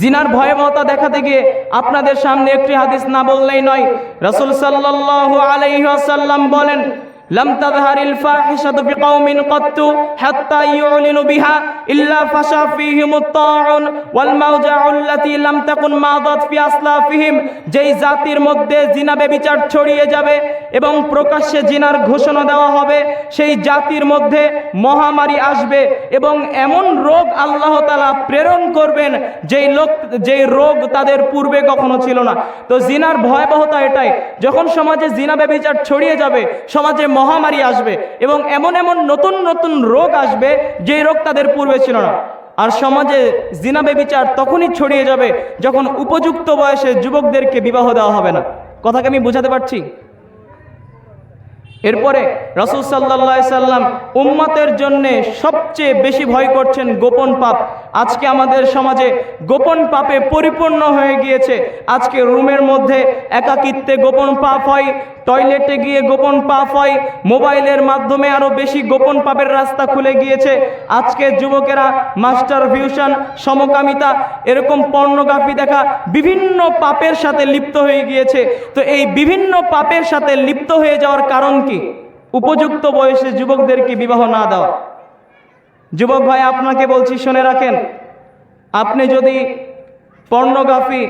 জিনার ভয়াবহতা দেখাতে গিয়ে আপনাদের সামনে একটি হাদিস না বললেই নয়। রাসূল সাল্লাল্লাহু আলাইহি ওয়াসাল্লাম বলেন, লাম তাযহারিল ফাহিশাতু বিকাউমিন কাত্তু হাত্তা ইউলিনু বিহা ইল্লা ফাশা ফীহিমুত তাউন ওয়াল মাওজাউল্লাতী লাম তাকুন মাদাত ফি আসলাফিহিম। যেই জাতির মধ্যে জিনা ব্যভিচার ছড়িয়ে যাবে এবং প্রকাশ্যে জিনার ঘোষণা দেওয়া হবে, সেই জাতির মধ্যে মহামারী আসবে এবং এমন রোগ আল্লাহ তাআলা প্রেরণ করবেন যেই রোগ তাদের পূর্বে কখনো ছিল না। তো জিনার ভয়াবহতা এটাই, যখন সমাজে জিনা ব্যভিচার ছড়িয়ে যাবে সমাজে মহামারী আসবে এবং এমন এমন নতুন নতুন রোগ আসবে যে রোগ তাদের পূর্বে ছিল না। আর সমাজে জিনা ব্যভিচার তখনই ছড়িয়ে যাবে যখন উপযুক্ত বয়সে যুবকদেরকে বিবাহ দেওয়া হবে না। কথাকে আমি বোঝাতে পারছি? এরপরে রাসূল সাল্লাল্লাহু আলাইহি সাল্লাম উম্মতের জন্য সবচেয়ে বেশি ভয় করছেন গোপন পাপ। আজকে আমাদের সমাজে গোপন পাপে পরিপূর্ণ হয়ে গিয়েছে। আজকে রুমের মধ্যে একাকিত্বে গোপন পাপ হয়, টয়লেটে গিয়ে গোপন পাপ হয়, মোবাইলের মাধ্যমে আরো বেশি গোপন পাপের রাস্তা খুলে গিয়েছে। আজকে যুবকেরা মাস্টার ভিউশন, সমকামিতা, এরকম পর্নোগ্রাফি দেখা বিভিন্ন পাপের সাথে লিপ্ত হয়ে গিয়েছে। তো এই বিভিন্ন পাপের সাথে লিপ্ত হয়ে যাওয়ার কারণ কি? উপযুক্ত বয়সে যুবকদেরকে বিবাহ না দেওয়া। যুবক ভাই, আপনাকে বলছি শুনে রাখেন, আপনি যদি পর্নোগ্রাফি,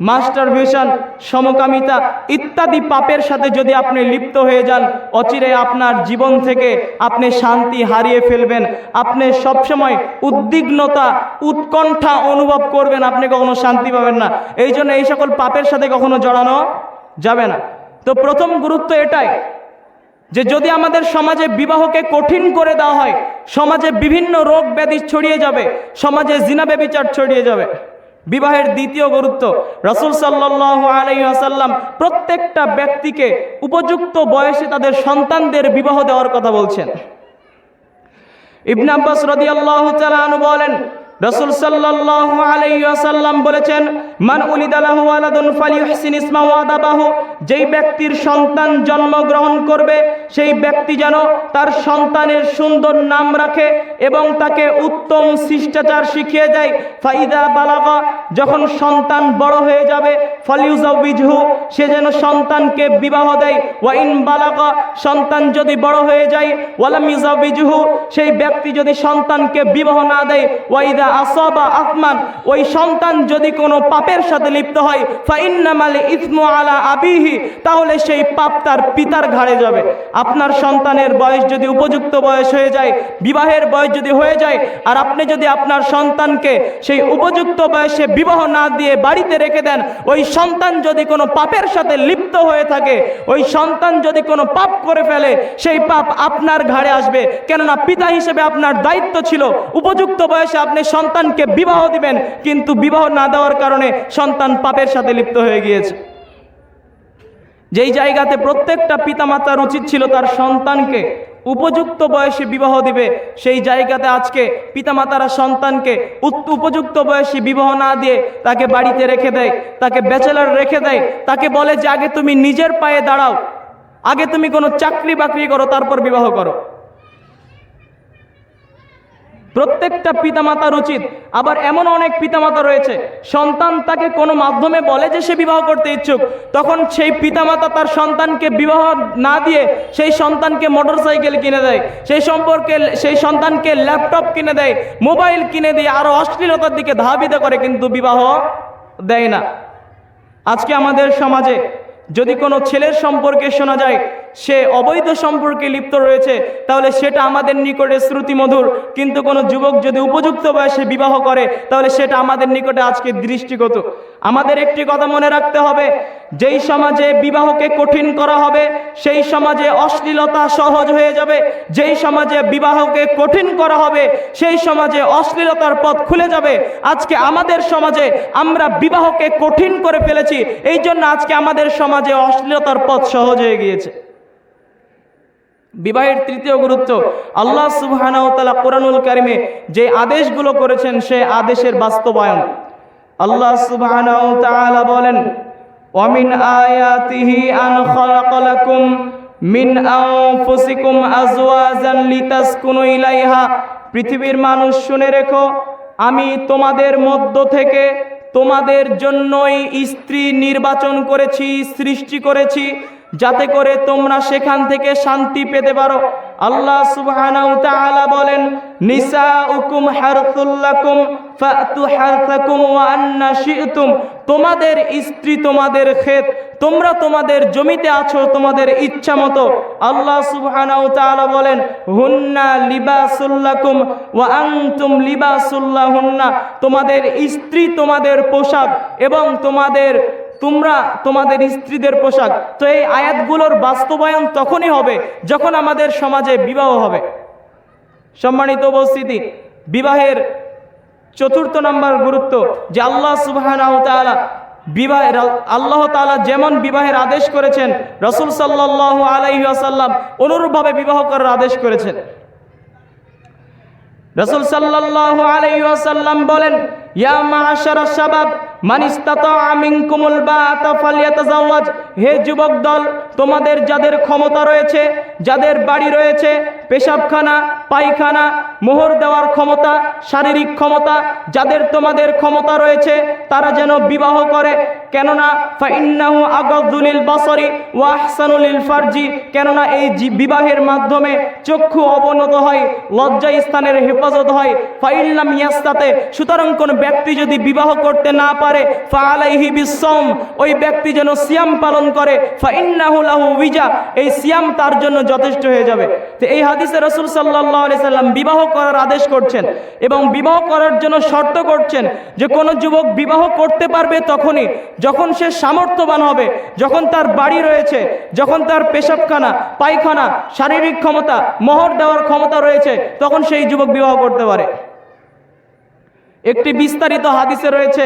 মাস্টার ভিউশন, সমকামিতা ইত্যাদি পাপের সাথে যদি আপনি লিপ্ত হয়ে যান, অচিরে আপনার জীবন থেকে আপনি শান্তি হারিয়ে ফেলবেন। আপনি সবসময় উদ্বিগ্নতা, উৎকণ্ঠা অনুভব করবেন, আপনি কখনো শান্তি পাবেন না। এই জন্য এই সকল পাপের সাথে কখনো জড়ানো যাবে না। তো প্রথম গুরুত্ব এটাই যে যদি আমাদের সমাজে বিবাহকে কঠিন করে দেওয়া হয়, সমাজে বিভিন্ন রোগ ব্যাধি ছড়িয়ে যাবে, সমাজে জিনা ব্যভিচার ছড়িয়ে যাবে। বিবাহের দ্বিতীয় গুরুত্ব, রাসূল সাল্লাল্লাহু আলাইহি ওয়াসাল্লাম প্রত্যেকটা ব্যক্তিকে উপযুক্ত বয়সে তাদের সন্তানদের বিবাহ দেওয়ার কথা বলছেন। ইবনে আব্বাস রাদিয়াল্লাহু তাআলা আনহু বলেন, রাসূল সাল্লাল্লাহু আলাইহি ওয়াসাল্লাম বলেছেন, মান উলিদা লাহু ওয়ালাদুন ফালিইহসিন ইসমাহু ওয়া আদাবাহু, যেই ব্যক্তির সন্তান জন্মগ্রহণ করবে সেই ব্যক্তি যেন তার সন্তানের সুন্দর নাম রাখে এবং তাকে উত্তম শিষ্টাচার শিখিয়ে দেয়। ফাইদা বালাগা, যখন সন্তান বড় হয়ে যাবে, ফালিউজাউবিজহু, সে যেন সন্তানকে বিবাহ দেয়। ওয়া ইন বালাগা, সন্তান যদি বড় হয়ে যায়, ওয়ালাম ইউজাউবিজহু, সেই ব্যক্তি যদি সন্তানকে বিবাহ না দেয়, ওয়াইদা আসাবা আথমান, ওই সন্তান যদি কোনো পাপের সাথে লিপ্ত হয়, ফাইন্নামাল ইসমু আলা আবিহি, তাহলে সেই পাপ তার পিতার ঘাড়ে যাবে। আপনার সন্তানের বয়স যদি উপযুক্ত বয়স হয়ে যায়, বিবাহের বয়স যদি হয়ে যায়, আর আপনি যদি আপনার সন্তানকে সেই উপযুক্ত বয়সে বিবাহ না দিয়ে বাড়িতে রেখে দেন, ওই সন্তান যদি কোনো পাপের সাথে লিপ্ত হয়ে থাকে, ওই সন্তান যদি কোনো পাপ করে ফেলে, সেই পাপ আপনার ঘাড়ে আসবে। কেননা পিতা হিসেবে আপনার দায়িত্ব ছিল উপযুক্ত বয়সে আপনি সন্তানকে বিবাহ দিবেন, কিন্তু বিবাহ না দেওয়ার কারণে সন্তান পাপের সাথে লিপ্ত হয়ে গিয়েছে। যেই জায়গাতে প্রত্যেকটা পিতামাতার উচিত ছিল তার সন্তানকে উপযুক্ত বয়সে বিবাহ দিবে, সেই জায়গাতে আজকে পিতামাতারা সন্তানকে উপযুক্ত বয়সে বিবাহ না দিয়ে তাকে বাড়িতে রেখে দেয়, তাকে ব্যাচেলর রেখে দেয়, তাকে বলে যে আগে তুমি নিজের পায়ে দাঁড়াও, আগে তুমি কোনো চাকরি বাকরি করো, তারপর বিবাহ করো। প্রত্যেকটা পিতামাতার উচিত, আবার এমন অনেক পিতামাতা রয়েছে সন্তান তাকে কোনো মাধ্যমে বলে যে সে বিবাহ করতে ইচ্ছুক, তখন সেই পিতামাতা তার সন্তানকে বিবাহ না দিয়ে সেই সন্তানকে মোটরসাইকেল কিনে দেয়, সেই সন্তানকে ল্যাপটপ কিনে দেয়, মোবাইল কিনে দিয়ে আরো অশ্লীলতার দিকে ধাবিত করে, কিন্তু বিবাহ দেয় না। আজকে আমাদের সমাজে যদি কোনো ছেলের সম্পর্কে শোনা যায় সে অবৈধ সম্পর্কে লিপ্ত রয়েছে, তাহলে সেটা আমাদের নিকটে শ্রুতিমধুর, কিন্তু কোনো যুবক যদি উপযুক্ত বয়সে বিবাহ করে তাহলে সেটা আমাদের নিকটে আজকে দৃষ্টিগত। আমাদের একটি কথা মনে রাখতে হবে, যেই সমাজে বিবাহকে কঠিন করা হবে সেই সমাজে অশ্লীলতা সহজ হয়ে যাবে, যেই সমাজে বিবাহকে কঠিন করা হবে সেই সমাজে অশ্লীলতার পথ খুলে যাবে। আজকে আমাদের সমাজে আমরা বিবাহকে কঠিন করে ফেলেছি, এই জন্য আজকে আমাদের সমাজে অশ্লীলতার পথ সহজ হয়ে গিয়েছে। বিবাহের তৃতীয় গুরুত্ব, আল্লাহ সুবহানাহু ওয়া তাআলা কোরআনুল কারীমে যে আদেশগুলো করেছেন সে আদেশের বাস্তবায়ন। আল্লাহ সুবহানাহু ওয়া তাআলা বলেন, ওয়া মিন আয়াতিহি আন খালাকা লাকুম মিন আনফুসিকুম আজওয়াজান লিতাসকুনু ইলাইহা, পৃথিবীর মানুষ শুনে রেখো, আমি তোমাদের মধ্য থেকে তোমাদের জন্যই স্ত্রী নির্বাচন করেছি, সৃষ্টি করেছি, যাতে করে তোমরা সেখান থেকে শান্তি পেতে পারো। আল্লাহ সুবহানাহু ওয়া তাআলা বলেন, নিসাউকুম হারথুল লাকুম ফাতু হারথাকুম ওয়া আন্না শি'তুম, তোমাদের স্ত্রী তোমাদের ক্ষেত, তোমরা তোমাদের জমিতে আছো তোমাদের ইচ্ছা মতো। আল্লাহ সুবহানাহু ওয়া তাআলা বলেন, হুন্না লিবাসুল লাকুম ওয়া আনতুম লিবাসুল লাহুন্না, তোমাদের স্ত্রী তোমাদের পোশাক এবং তোমরা তোমাদের স্ত্রীদের পোশাক। তো এই আয়াতগুলোর বাস্তবায়ন তখনই হবে যখন আমাদের সমাজে বিবাহ হবে। সম্মানিত উপস্থিতি, বিবাহের চতুর্থ নম্বর গুরুত্ব যে আল্লাহ সুবহানাহু ওয়া তাআলা আল্লাহ তাআলা যেমন বিবাহের আদেশ করেছেন, রাসূল সাল্লাল্লাহু আলাইহি ওয়াসাল্লাম অনুরূপভাবে বিবাহ করার আদেশ করেছেন। রাসূল সাল্লাল্লাহু আলাইহি ওয়াসাল্লাম বলেন, ইয়া মা'আশারাশ শাবাব মান ইসতাতা'a মিনকুমুল বা'তা ফালইয়াতাযাওয়াজ, হে যুবক দল, তোমাদের যাদের ক্ষমতা রয়েছে, যাদের বাড়ি রয়েছে, পেশাবখানা, পায়খানা, মোহর দেওয়ার ক্ষমতা, শারীরিক ক্ষমতা, যাদের তোমাদের ক্ষমতা রয়েছে তারা যেন বিবাহ করে। কেননা ফাইন্নাহু আগাযযু লিল বাসারি ওয়া আহসানু লিল ফারজি, কেননা এই বিবাহের মাধ্যমে চক্ষু অবনত হয়, লজ্জা স্থানের হেফাজত হয়। ফাইল্লাম ইয়াস্তাতে, সুতরাং কোন ব্যক্তি যদি বিবাহ করতে না পারে, ফাআলাইহি বিসসাওম, ওই ব্যক্তি যেন সিয়াম পালন করে। ফাইন্নাহু লাহু উইজা, এই সিয়াম তার জন্য যথেষ্ট হয়ে যাবে। তো এই হাদিসে রাসূল সাল্লাল্লাহু আলাইহি সাল্লাম বিবাহ করার আদেশ করছেন এবং বিবাহ করার জন্য শর্ত করছেন যে কোনো যুবক বিবাহ করতে পারবে তখনই যখন সে সামর্থ্যবান হবে, যখন তার বাড়ি রয়েছে, যখন তার পেশাবখানা, পায়খানা, শারীরিক ক্ষমতা, মোহর দেওয়ার ক্ষমতা রয়েছে, তখন সেই যুবক বিবাহ করতে পারে। একটি বিস্তারিত হাদিসে রয়েছে,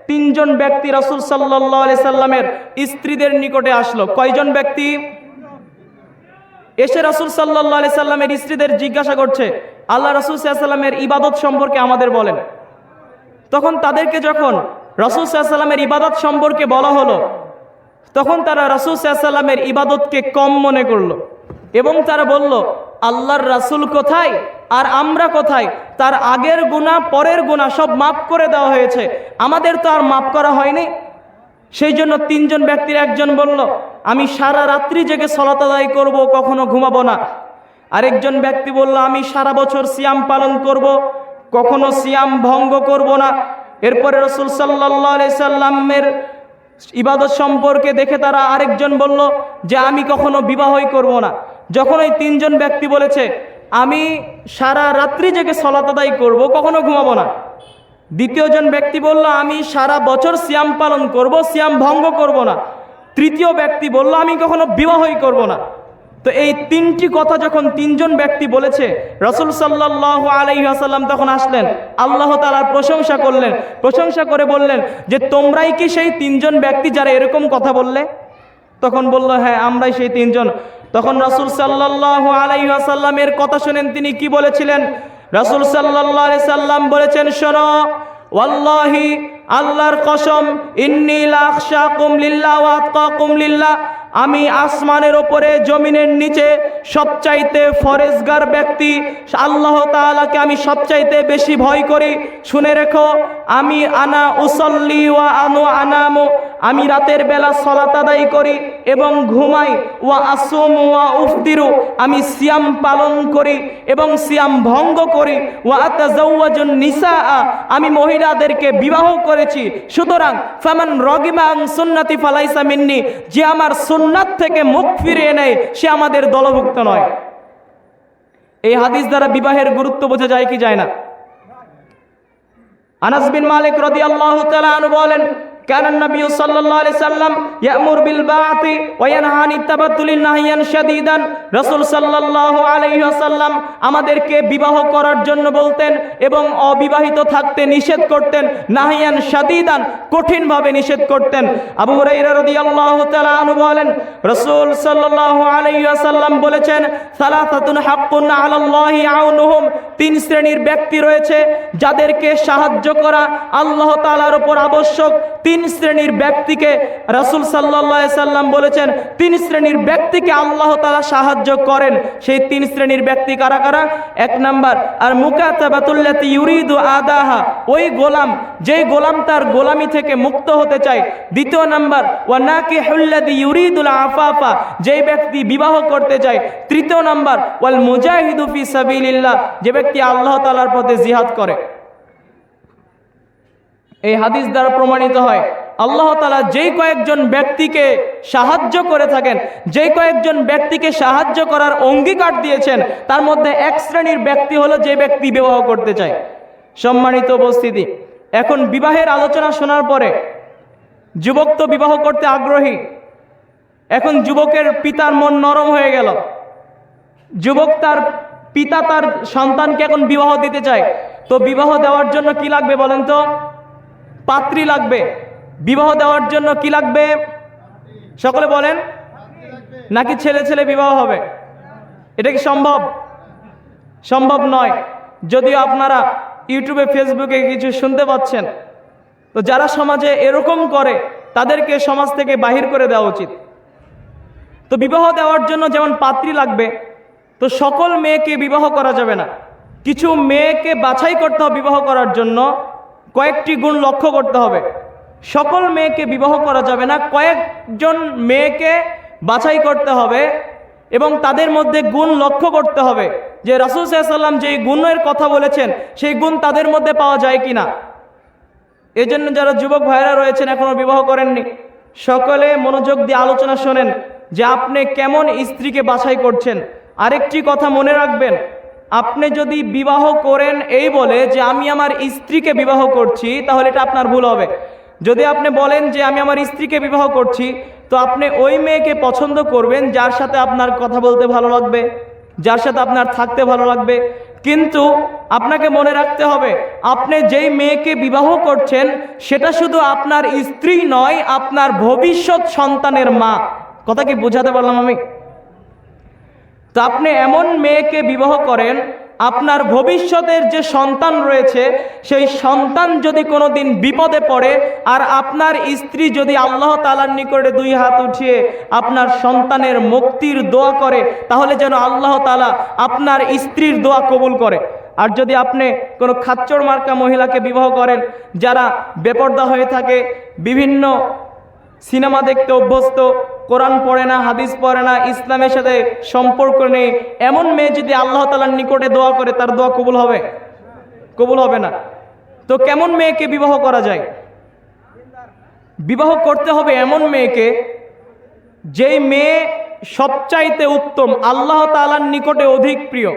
তিনজন ব্যক্তি রাসূল সাল্লাল্লাহু আলাইহি সাল্লামের স্ত্রীদের নিকটে আসলো। কয়জন ব্যক্তি? এসে রাসূল সাল্লাল্লাহু আলাইহি সাল্লামের স্ত্রীদের জিজ্ঞাসা করছে, আল্লাহ রাসূল সাল্লাল্লাহু আলাইহি সাল্লামের ইবাদত সম্পর্কে আমাদের বলেন। তখন তাদেরকে যখন রাসূল সাল্লাল্লাহু আলাইহি ওয়াসাল্লামের ইবাদত সম্পর্কে বলা হলো, তখন তারা রাসূল সাল্লাল্লাহু আলাইহি ওয়াসাল্লামের ইবাদতকে কম মনে করলো এবং তারা বলল, আল্লাহর রাসূল কোথায় আর আমরা কোথায়? তার আগের গুনাহ পরের গুনাহ সব মাফ করে দেওয়া হয়েছে, আমাদের তো আর মাফ করা হয়নি। সেই জন্য তিনজন ব্যক্তির একজন বলল, আমি সারা রাত্রি জেগে সালাত আদায় করব, কখনো ঘুমাবো না। আরেকজন ব্যক্তি বলল, আমি সারা বছর সিয়াম পালন করব, কখনো সিয়াম ভঙ্গ করব না। এরপরে রাসূল সাল্লাল্লাহু আলাইহি সাল্লামের ইবাদত সম্পর্কে দেখে তারা আরেকজন বলল যে আমি কখনো বিবাহই করব না। যখন ওই তিনজন ব্যক্তি বলেছে আমি সারা রাত্রি জেগে সালাত আদায় করব, কখনো ঘুমাবো না, দ্বিতীয়জন ব্যক্তি বলল আমি সারা বছর সিয়াম পালন করব, সিয়াম ভঙ্গ করব না। তৃতীয় ব্যক্তি বলল আমি কখনো বিবাহই করব না। তো এই তিনটি কথা যখন তিনজন ব্যক্তি বলেছে, রাসূল সাল্লাল্লাহু আলাইহি ওয়াসাল্লাম তখন আসলেন, আল্লাহ তাআলার প্রশংসা করলেন, প্রশংসা করে বললেন যে তোমরাই কি সেই তিনজন ব্যক্তি যারা এরকম কথা বললে? তখন বলল, হ্যাঁ আমরাই সেই তিনজন। তখন রাসূল সাল্লাল্লাহু আলাইহি ওয়াসাল্লামের কথা শুনেন তিনি কি বলেছিলেন? রাসূল সাল্লাল্লাহু আলাইহি সাল্লাম বলেছেন, শোনো, ওয়াল্লাহি আল্লাহর কসম, ইন্নী লা আখশাকুম লিল্লাহ ওয়া আতকাকুম লিল্লাহ, আমি আসমানের ওপরে জমিনের নিচে সবচাইতে ফরেজগার ব্যক্তি, আল্লাহ তাআলাকে আমি সবচাইতে বেশি ভয় করি। শুনে রেখো, আমি আনা উসাল্লি ওয়া আনামু, আমি রাতের বেলা সালাত আদায় করি এবং ঘুমাই, ওয়া আসুম ওয়া উফতিরু, আমি সিয়াম পালন করি এবং সিয়াম ভঙ্গ করি, ওয়া আতাজাওয়াজুন নিসাআ, আমি মহিলাদেরকে বিবাহ করেছি। সুতরাং ফামান রাগিবা আন সুন্নতি ফালাইসা মিন্নি, যে আমার সুন্নাত থেকে মুখ ফিরিয়ে নেয় সে আমাদের দলভুক্ত নয়। এই হাদিস দ্বারা বিবাহের গুরুত্ব বোঝা যায় কি যায় না? আনাস বিন মালিক রাদিয়াল্লাহু তাআলা আনহু বলেন, কানা নবী সাল্লাল্লাহু আলাইহি সাল্লাম ইয়ামুর বিল বাআতি ওয়া ইয়ানহা আনিত তাবাতুলি নাহিয়ান শাদীদান, রাসূল সাল্লাল্লাহু আলাইহি ওয়াসাল্লাম আমাদেরকে বিবাহ করার জন্য বলতেন এবং অবিবাহিত থাকতে নিষেধ করতেন, নাহিয়ান শাদীদান, কঠিনভাবে নিষেধ করতেন। আবু হুরায়রা রাদিয়াল্লাহু তাআলা আনহু বলেন, রাসূল সাল্লাল্লাহু আলাইহি ওয়াসাল্লাম বলেছেন, সালাসাতুন হাক্কুন আলাল্লাহি আউনুহুম, তিন শ্রেণীর ব্যক্তি রয়েছে যাদেরকে সাহায্য করা আল্লাহ তাআলার উপর আবশ্যক। তিন শ্রেণীর ব্যক্তিকে রাসূল সাল্লাল্লাহু আলাইহি সাল্লাম বলেছেন, তিন শ্রেণীর ব্যক্তিকে আল্লাহ তাআলা সাহায্য করেন। সেই তিন শ্রেণীর ব্যক্তি কারা কারা? এক নাম্বার, আর মুকাতাবাতুল্লাতি ইউরিদু আদাহা, ওই গোলাম যেই গোলাম তার গোলামি থেকে মুক্ত হতে চায়। দ্বিতীয় নাম্বার, ওয়া নাকিহুল্লাযী ইউরিদুল আফাফা, যেই ব্যক্তি বিবাহ করতে চায়। তৃতীয় নাম্বার, ওয়াল মুজাহিদু ফি সাবিলিল্লাহ, যে ব্যক্তি আল্লাহ তাআলার পথে জিহাদ করে। এই হাদিস দ্বারা প্রমাণিত হয় আল্লাহ তাআলা যেই কয়েকজন ব্যক্তিকে সাহায্য করে থাকেন, যেই কয়েকজন ব্যক্তিকে সাহায্য করার অঙ্গীকার দিয়েছেন, তার মধ্যে এক শ্রেণীর ব্যক্তি হলো যে ব্যক্তি বিবাহ করতে চায়। সম্মানিত উপস্থিতি, এখন বিবাহের আলোচনা শোনার পরে যুবক তো বিবাহ করতে আগ্রহী, এখন যুবকের পিতার মন নরম হয়ে গেল। যুবক তার পিতা তার সন্তানকে এখন বিবাহ দিতে চায়। তো বিবাহ দেওয়ার জন্য কি লাগবে বলেন তো? পাত্রী লাগবে। বিবাহ দেওয়ার জন্য কি লাগবে? সকলে বলেন, নাকি ছেলে ছেলে বিবাহ হবে? এটা কি সম্ভব? সম্ভব নয়। যদিও আপনারা ইউটিউবে ফেসবুকে কিছু শুনতে পাচ্ছেন, তো যারা সমাজে এরকম করে তাদেরকে সমাজ থেকে বাহির করে দেওয়া উচিত। তো বিবাহ দেওয়ার জন্য যেমন পাত্রী লাগবে, তো সকল মেয়েকে বিবাহ করা যাবে না। কিছু মেয়েকে বাছাই করতে হবে বিবাহ করার জন্য, কয়েকটি গুণ লক্ষ্য করতে হবে। সকল মেয়েকে বিবাহ করা যাবে না, কয়েকজন মেয়েকে বাছাই করতে হবে এবং তাদের মধ্যে গুণ লক্ষ্য করতে হবে যে রাসূল সাল্লাল্লাহু আলাইহি ওয়াসাল্লাম যেই গুণের কথা বলেছেন সেই গুণ তাদের মধ্যে পাওয়া যায় কিনা। এজন্য যারা যুবক ভাইরা রয়েছেন এখনো বিবাহ করেননি, সকলে মনোযোগ দিয়ে আলোচনা শোনেন যে আপনি কেমন স্ত্রীকে বাছাই করছেন। আরেকটি কথা মনে রাখবেন, আপনি যদি বিবাহ করেন এই বলে যে আমি আমার স্ত্রীকে বিবাহ করছি, তাহলে এটা আপনার ভুল হবে। যদি আপনি বলেন যে আমি আমার স্ত্রীকে বিবাহ করছি, তো আপনি ওই মেয়েকে পছন্দ করবেন যার সাথে আপনার কথা বলতে ভালো লাগবে, যার সাথে আপনার থাকতে ভালো লাগবে। কিন্তু আপনাকে মনে রাখতে হবে, আপনি যেই মেয়েকে বিবাহ করছেন সেটা শুধু আপনার স্ত্রী নয়, আপনার ভবিষ্যৎ সন্তানের মা। কথা কি বোঝাতে পারলাম আমি? তো আপনি এমন মেয়েকে বিবাহ করেন আপনার ভবিষ্যতের যে সন্তান রয়েছে সেই সন্তান যদি কোনোদিন বিপদে পড়ে আর আপনার স্ত্রী যদি আল্লাহ তাআলার নিকটে দুই হাত উঠিয়ে আপনার সন্তানের মুক্তির দোয়া করে, তাহলে যেন আল্লাহ তাআলা আপনার স্ত্রীর দোয়া কবুল করে। আর যদি আপনি কোনো খাচ্চর মার্কা মহিলাকে বিবাহ করেন, যারা বেপর্দা হয়ে থাকে, বিভিন্ন সিনেমা দেখতে অভ্যস্ত, কোরআন পড়ে না, হাদিস পড়ে না, ইসলামের সাথে সম্পর্ক নেই, এমন মেয়ে যদি আল্লাহ তাআলার নিকটে দোয়া করে, তার দোয়া কবুল হবে? কবুল হবে না। তো কেমন মেয়েকে বিবাহ করা যায়? বিবাহ করতে হবে এমন মেয়েকে, যেই মেয়ে সবচাইতে উত্তম, আল্লাহ তাআলার নিকটে অধিক প্রিয়।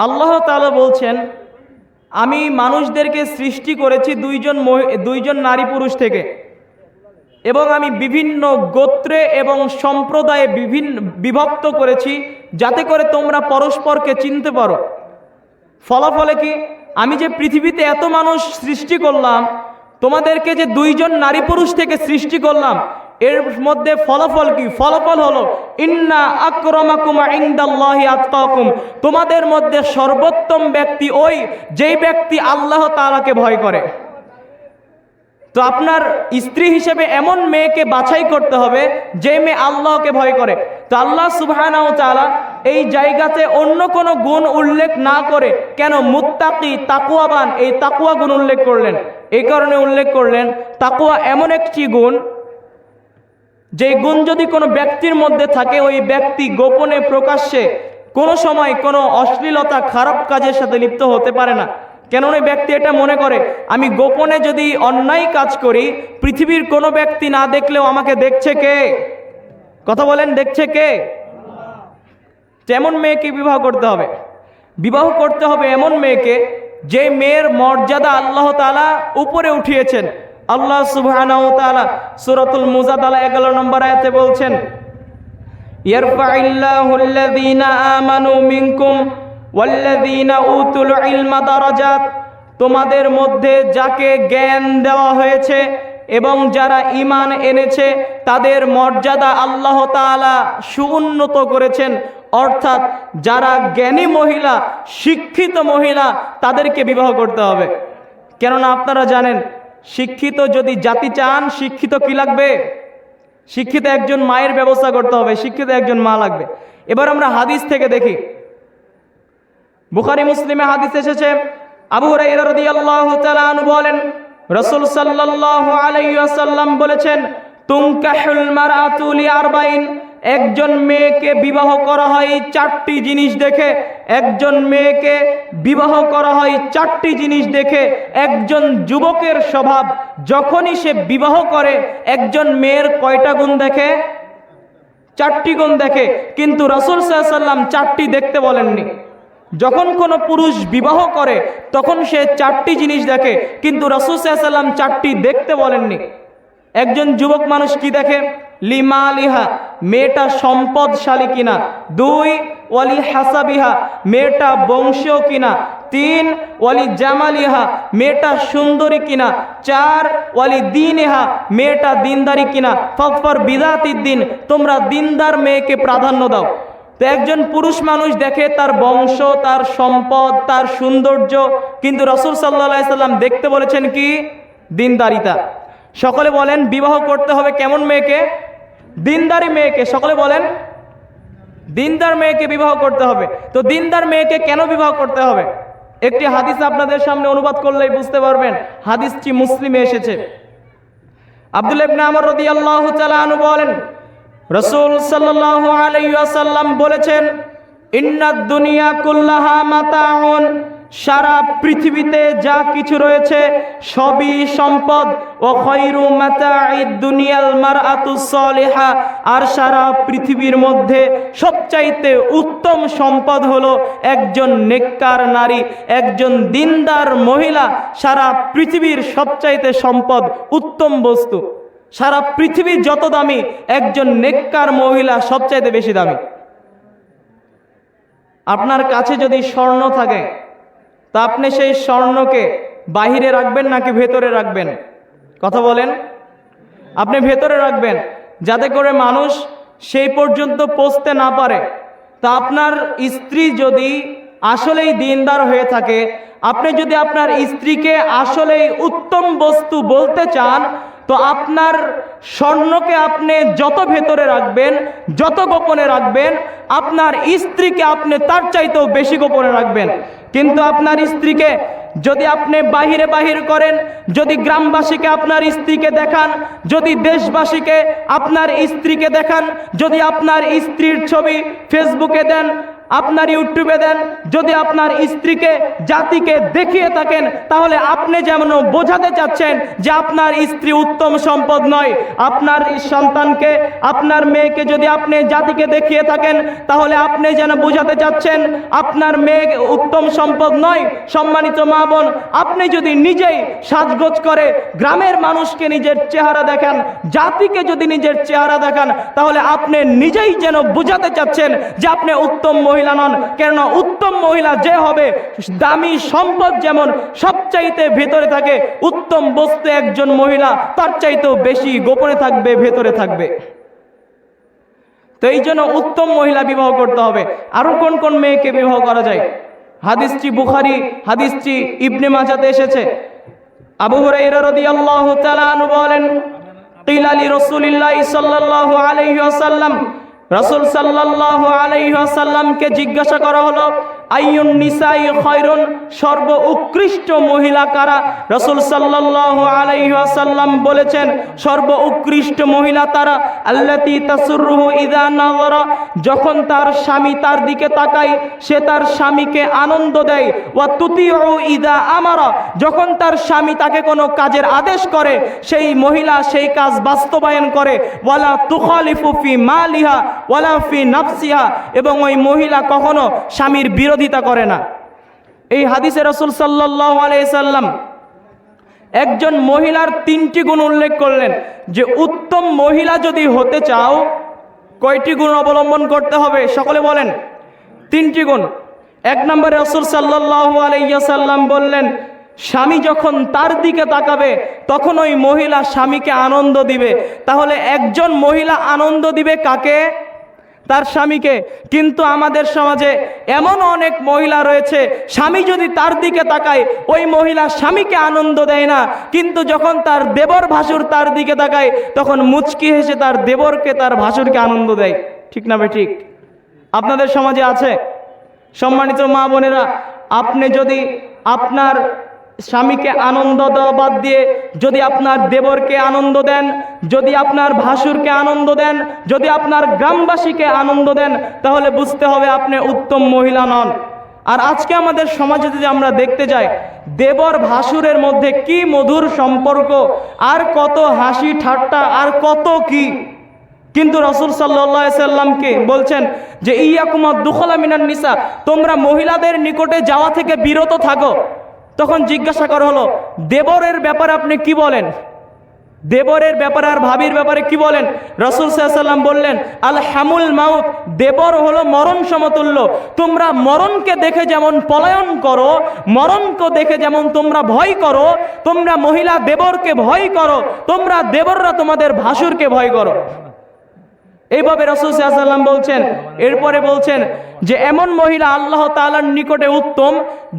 আল্লাহ তাআলা বলছেন, আমি মানুষদেরকে সৃষ্টি করেছি দুইজন নারী পুরুষ থেকে, এবং আমি বিভিন্ন গোত্রে এবং সম্প্রদায়ে বিভক্ত করেছি, যাতে করে তোমরা পরস্পরকে চিনতে পারো। ফলাফলে কি, আমি যে পৃথিবীতে এত মানুষ সৃষ্টি করলাম, তোমাদেরকে যে দুইজন নারী পুরুষ থেকে সৃষ্টি করলাম, এর মধ্যে ফলাফল কি? ফলাফল হলো ইন্না আকরামাকুম ইনদাল্লাহি আতকাকুম, তোমাদের মধ্যে সর্বোত্তম ব্যক্তি ওই যেই ব্যক্তি আল্লাহ তাআলাকে ভয় করে। তো আপনার স্ত্রী হিসেবে এমন মেয়েকে বাছাই করতে হবে যে মেয়ে আল্লাহকে ভয় করে। তো আল্লাহ সুবহানাহু ওয়া তাআলা এই জায়গাতে অন্য কোনো গুণ উল্লেখ না করে কেন মুত্তাকি, তাকওয়াবান, এই তাকওয়া গুণ উল্লেখ করলেন? এই কারণে উল্লেখ করলেন, তাকওয়া এমন একটি গুণ, যে গুণ যদি কোনো ব্যক্তির মধ্যে থাকে, ওই ব্যক্তি গোপনে প্রকাশ্যে কোনো সময় কোনো অশ্লীলতা, খারাপ কাজের সাথে লিপ্ত হতে পারে না। কেন ওই ব্যক্তি এটা মনে করে, আমি গোপনে যদি অন্যায় কাজ করি, পৃথিবীর কোনো ব্যক্তি না দেখলেও আমাকে দেখছে কে? কথা বলেন, দেখছে কে? তেমন মেয়েকে বিবাহ করতে হবে। বিবাহ করতে হবে এমন মেয়েকে, যে মেয়ের মর্যাদা আল্লাহ তাআলা উপরে উঠিয়েছেন। আল্লাহ সুবহানাহু ওয়া তাআলা সূরাতুল মুজাদালা 11 নম্বর আয়াতে বলছেন, ইয়ারফাইল্লাহুল্লাযীনা আমানু মিনকুম ওয়াল্লাযীনা উতুল ইলমা দারাজাত, তোমাদের মধ্যে যাকে জ্ঞান দেওয়া হয়েছে এবং যারা ঈমান এনেছে তাদের মর্যাদা আল্লাহ তাআলা সুউন্নত করেছেন। অর্থাৎ যারা জ্ঞানী মহিলা, শিক্ষিত মহিলা, তাদেরকে বিবাহ করতে হবে। কেননা আপনারা জানেন, শিক্ষিত যদি জাতি চান, শিক্ষিত কি লাগবে? শিক্ষিত একজন মায়ের ব্যবস্থা করতে হবে, শিক্ষিত একজন মা লাগবে। এবার আমরা হাদিস থেকে দেখি। বুখারী মুসলিমে হাদিস এসেছে, আবু হুরায়রা রাদিয়াল্লাহু তাআলা আনহু বলেন, রাসূল সাল্লাল্লাহু আলাইহি ওয়াসাল্লাম বলেছেন, তুনকাহুল মারআতু লিআরবাইন, একজন মেয়েকে বিবাহ করা হয় চারটি জিনিস দেখে। একজন মেয়েকে বিবাহ করা হয় চারটি জিনিস দেখে। একজন যুবকের স্বভাব, যখনই সে বিবাহ করে, একজন মেয়ের কয়টা গুণ দেখে? চারটি গুণ দেখে। কিন্তু রাসূল সাল্লাল্লাহু আলাইহি ওয়াসাল্লাম চারটি দেখতে বলেননি। যখন কোনো পুরুষ বিবাহ করে তখন সে চারটি জিনিস দেখে, কিন্তু রাসূল সাল্লাল্লাহু আলাইহি ওয়াসাল্লাম চারটি দেখতে বলেননি। একজন যুবক মানুষ কি দেখে? লিমালিহা, মেয়েটা সম্পদশালী কিনা। 2, ওয়ালি হাসাবিহা, মেয়েটা বংশীয় কিনা। 3, ওয়ালি জামালিহা, মেয়েটা সুন্দরী কিনা। 4, ওয়ালি দীনিহা, মেয়েটা দিনদারি কিনা। ফাফার বিদাতিদ দিন, তোমরা দিনদার মেয়েকে প্রাধান্য দাও। তো একজন পুরুষ মানুষ দেখে তার বংশ, তার সম্পদ, তার সৌন্দর্য, কিন্তু রাসূল সাল্লাল্লাহু আলাইহি সাল্লাম দেখতে বলেছেন কি? দিনদারিতা। সকলে বলেন, বিবাহ করতে হবে কেমন মেয়েকে? দিনদারি মেয়েকে। সকলে বলেন, দিনদার মেয়েকে বিবাহ করতে হবে। তো দিনদার মেয়েকে কেন বিবাহ করতে হবে? একটি হাদিস আপনাদের সামনে অনুবাদ করলেই বুঝতে পারবেন। হাদিসটি মুসলিমে এসেছে। আব্দুল্লাহ ইবনে আমর রাদিয়াল্লাহু তাআলা আনহু বলেন, রাসূল সাল্লাল্লাহু আলাইহি ওয়াসাল্লাম বলেছেন, ইন্নাদ দুনিয়া কুল্লাহা মাতাউন, সারা পৃথিবীতে যা কিছু রয়েছে সবই সম্পদ। ও খায়রু মাতাঈদ দুনিয়াল মারআতুস সালিহা, আর সারা পৃথিবীর মধ্যে সবচাইতে উত্তম সম্পদ হলো একজন নেককার নারী, একজন দিনদার মহিলা। সারা পৃথিবীর সবচাইতে সম্পদ, উত্তম বস্তু, সারা পৃথিবী যত দামি, একজন নেককার মহিলা সবচাইতে বেশি দামি। আপনার কাছে যদি স্বর্ণ থাকে, তা আপনি সেই স্বর্ণকে বাহিরে রাখবেন নাকি ভেতরে রাখবেন? কথা বলেন। আপনি ভেতরে রাখবেন, যাতে করে মানুষ সেই পর্যন্ত পৌঁছতে না পারে। তা আপনার স্ত্রী যদি আসলেই দিনদার হয়ে থাকে, আপনি যদি আপনার স্ত্রীকে আসলেই উত্তম বস্তু বলতে চান, তো আপনার স্বর্ণকে আপনি যত ভেতরে রাখবেন, যত গোপনে রাখবেন, আপনার স্ত্রীকে আপনি তার চাইতেও বেশি গোপনে রাখবেন। কিন্তু আপনার স্ত্রীকে যদি আপনি বাহির করেন, যদি গ্রামবাসীকে আপনার স্ত্রীকে দেখান, যদি দেশবাসীকে আপনার স্ত্রীকে দেখান, যদি আপনার স্ত্রীর ছবি ফেসবুকে দেন, আপনার ইউটিউবে দেন, যদি আপনার স্ত্রীকে জাতিকে দেখিয়ে থাকেন, তাহলে আপনি যেমন বোঝাতে চাচ্ছেন যে আপনার স্ত্রী উত্তম সম্পদ নয়। আপনার সন্তানকে, আপনার মেয়েকে যদি আপনি জাতিকে দেখিয়ে থাকেন, তাহলে আপনি যেন বোঝাতে চাচ্ছেন আপনার মেয়ে উত্তম সম্পদ নয়। সম্মানিত মা বোন, আপনি যদি নিজেই সাজগোজ করে গ্রামের মানুষকে নিজের চেহারা দেখান, জাতিকে যদি নিজের চেহারা দেখান, তাহলে আপনি নিজেই যেন বোঝাতে চাচ্ছেন যে আপনি উত্তম মহিলা নন। কেননা উত্তম মহিলা যে হবে, দামি সম্পদ যেমন সবচাইতে ভেতরে থাকে, উত্তম বস্তু একজন মহিলা তার চাইতেও বেশি গোপনে থাকবে, ভেতরে থাকবে। তো এই জন্য উত্তম মহিলা বিবাহ করতে হবে। আরো কোন কোন মেয়েকে বিবাহ করা যায়? হাদিসটি বুখারী, হাদিসটি ইবনে মাজাতে এসেছে। আবু হুরায়রা রাদিয়াল্লাহু তাআলা আনহু বলেন, কিলা লি রাসূলিল্লাহি সাল্লাল্লাহু আলাইহি ওয়াসাল্লাম, রাসূল সাল্লাল্লাহু আলাইহি ওয়াসাল্লামকে জিজ্ঞাসা করা হলো, আইয়ুন নিসাই খায়রুন, সর্ব উৎকৃষ্ট মহিলা কারা? রাসূল সাল্লাল্লাহু আলাইহি ওয়াসাল্লাম বলেছেন, সর্ব উৎকৃষ্ট মহিলা তারা আল্লাতী তাসুররুহু ইযা নাযারা, যখন তার স্বামী তার দিকে তাকায় সে তার স্বামীকে আনন্দ দেয়, ওয়া তুতিউ ইযা আমারা, যখন তার স্বামী তাকে কোনো কাজের আদেশ করে সেই মহিলা সেই কাজ বাস্তবায়ন করে, ওয়ালা তুখালিফু ফি মালিহা ওয়ালা ফি নাফসিহা, এবং ওই মহিলা কখনো স্বামীর বিরোধিতা করে না। এই হাদিসে রাসূল সাল্লাল্লাহু আলাইহি সাল্লাম একজন মহিলার তিনটি গুণ উল্লেখ করলেন, যে উত্তম মহিলা যদি হতে চাও কয়টি গুণ অবলম্বন করতে হবে? সকলে বলেন। তিনটি গুণ। এক নম্বরে রাসূল সাল্লাল্লাহু আলাইহি সাল্লাম বললেন, স্বামী যখন তার দিকে তাকাবে তখন ওই মহিলা স্বামীকে আনন্দ দিবে। তাহলে একজন মহিলা আনন্দ দিবে কাকে? তার স্বামীকে। কিন্তু আমাদের সমাজে এমন অনেক মহিলা রয়েছে, স্বামী যদি তার দিকে তাকায় ওই মহিলা স্বামীকে আনন্দ দেয় না, কিন্তু যখন তার দেবর ভাসুর তার দিকে তাকায় তখন মুচকি হেসে তার দেবরকে, তার ভাসুরকে আনন্দ দেয়। ঠিক না ঠিক? আপনাদের সমাজে আছে? সম্মানিত মা বোনেরা, আপনি যদি আপনার স্বামীকে আনন্দ দেওয়া বাদ দিয়ে যদি আপনার দেবরকে আনন্দ দেন, যদি আপনার ভাসুরকে আনন্দ দেন, যদি আপনার গ্রামবাসীকে আনন্দ দেন, তাহলে বুঝতে হবে আপনি উত্তম মহিলা নন। আর আজকে আমাদের সমাজে যদি আমরা দেখতে যাই, দেবর ভাসুরের মধ্যে কি মধুর সম্পর্ক, আর কত হাসি ঠাট্টা, আর কত কি। কিন্তু রাসূল সাল্লাল্লাহু আলাইহি সাল্লামকে বলছেন যে ইয়াকুমা দুখলা মিনান নিসা, তোমরা মহিলাদের নিকটে যাওয়া থেকে বিরত থাকো। তখন জিজ্ঞাসা করা হলো, দেবরের ব্যাপারে আপনি কি বলেন? দেবরের ব্যাপারে আর ভাবির ব্যাপারে কি বলেন? রাসূল সাল্লাল্লাহু আলাইহি সাল্লাম বললেন, আল হামুল মাউত, দেবর হলো মরণ সমতুল্য। তোমরা মরণকে দেখে যেমন পলায়ন করো, মরণকে দেখে যেমন তোমরা ভয় করো, তোমরা মহিলা দেবরকে ভয় করো, তোমরা দেবররা তোমাদের ভাসুরকে ভয় করো। এইভাবে রাসূল সাল্লাল্লাহু আলাইহি সাল্লাম বলছেন। এরপরে বলছেন যে এমন মহিলা আল্লাহ তাআলার নিকটে উত্তম,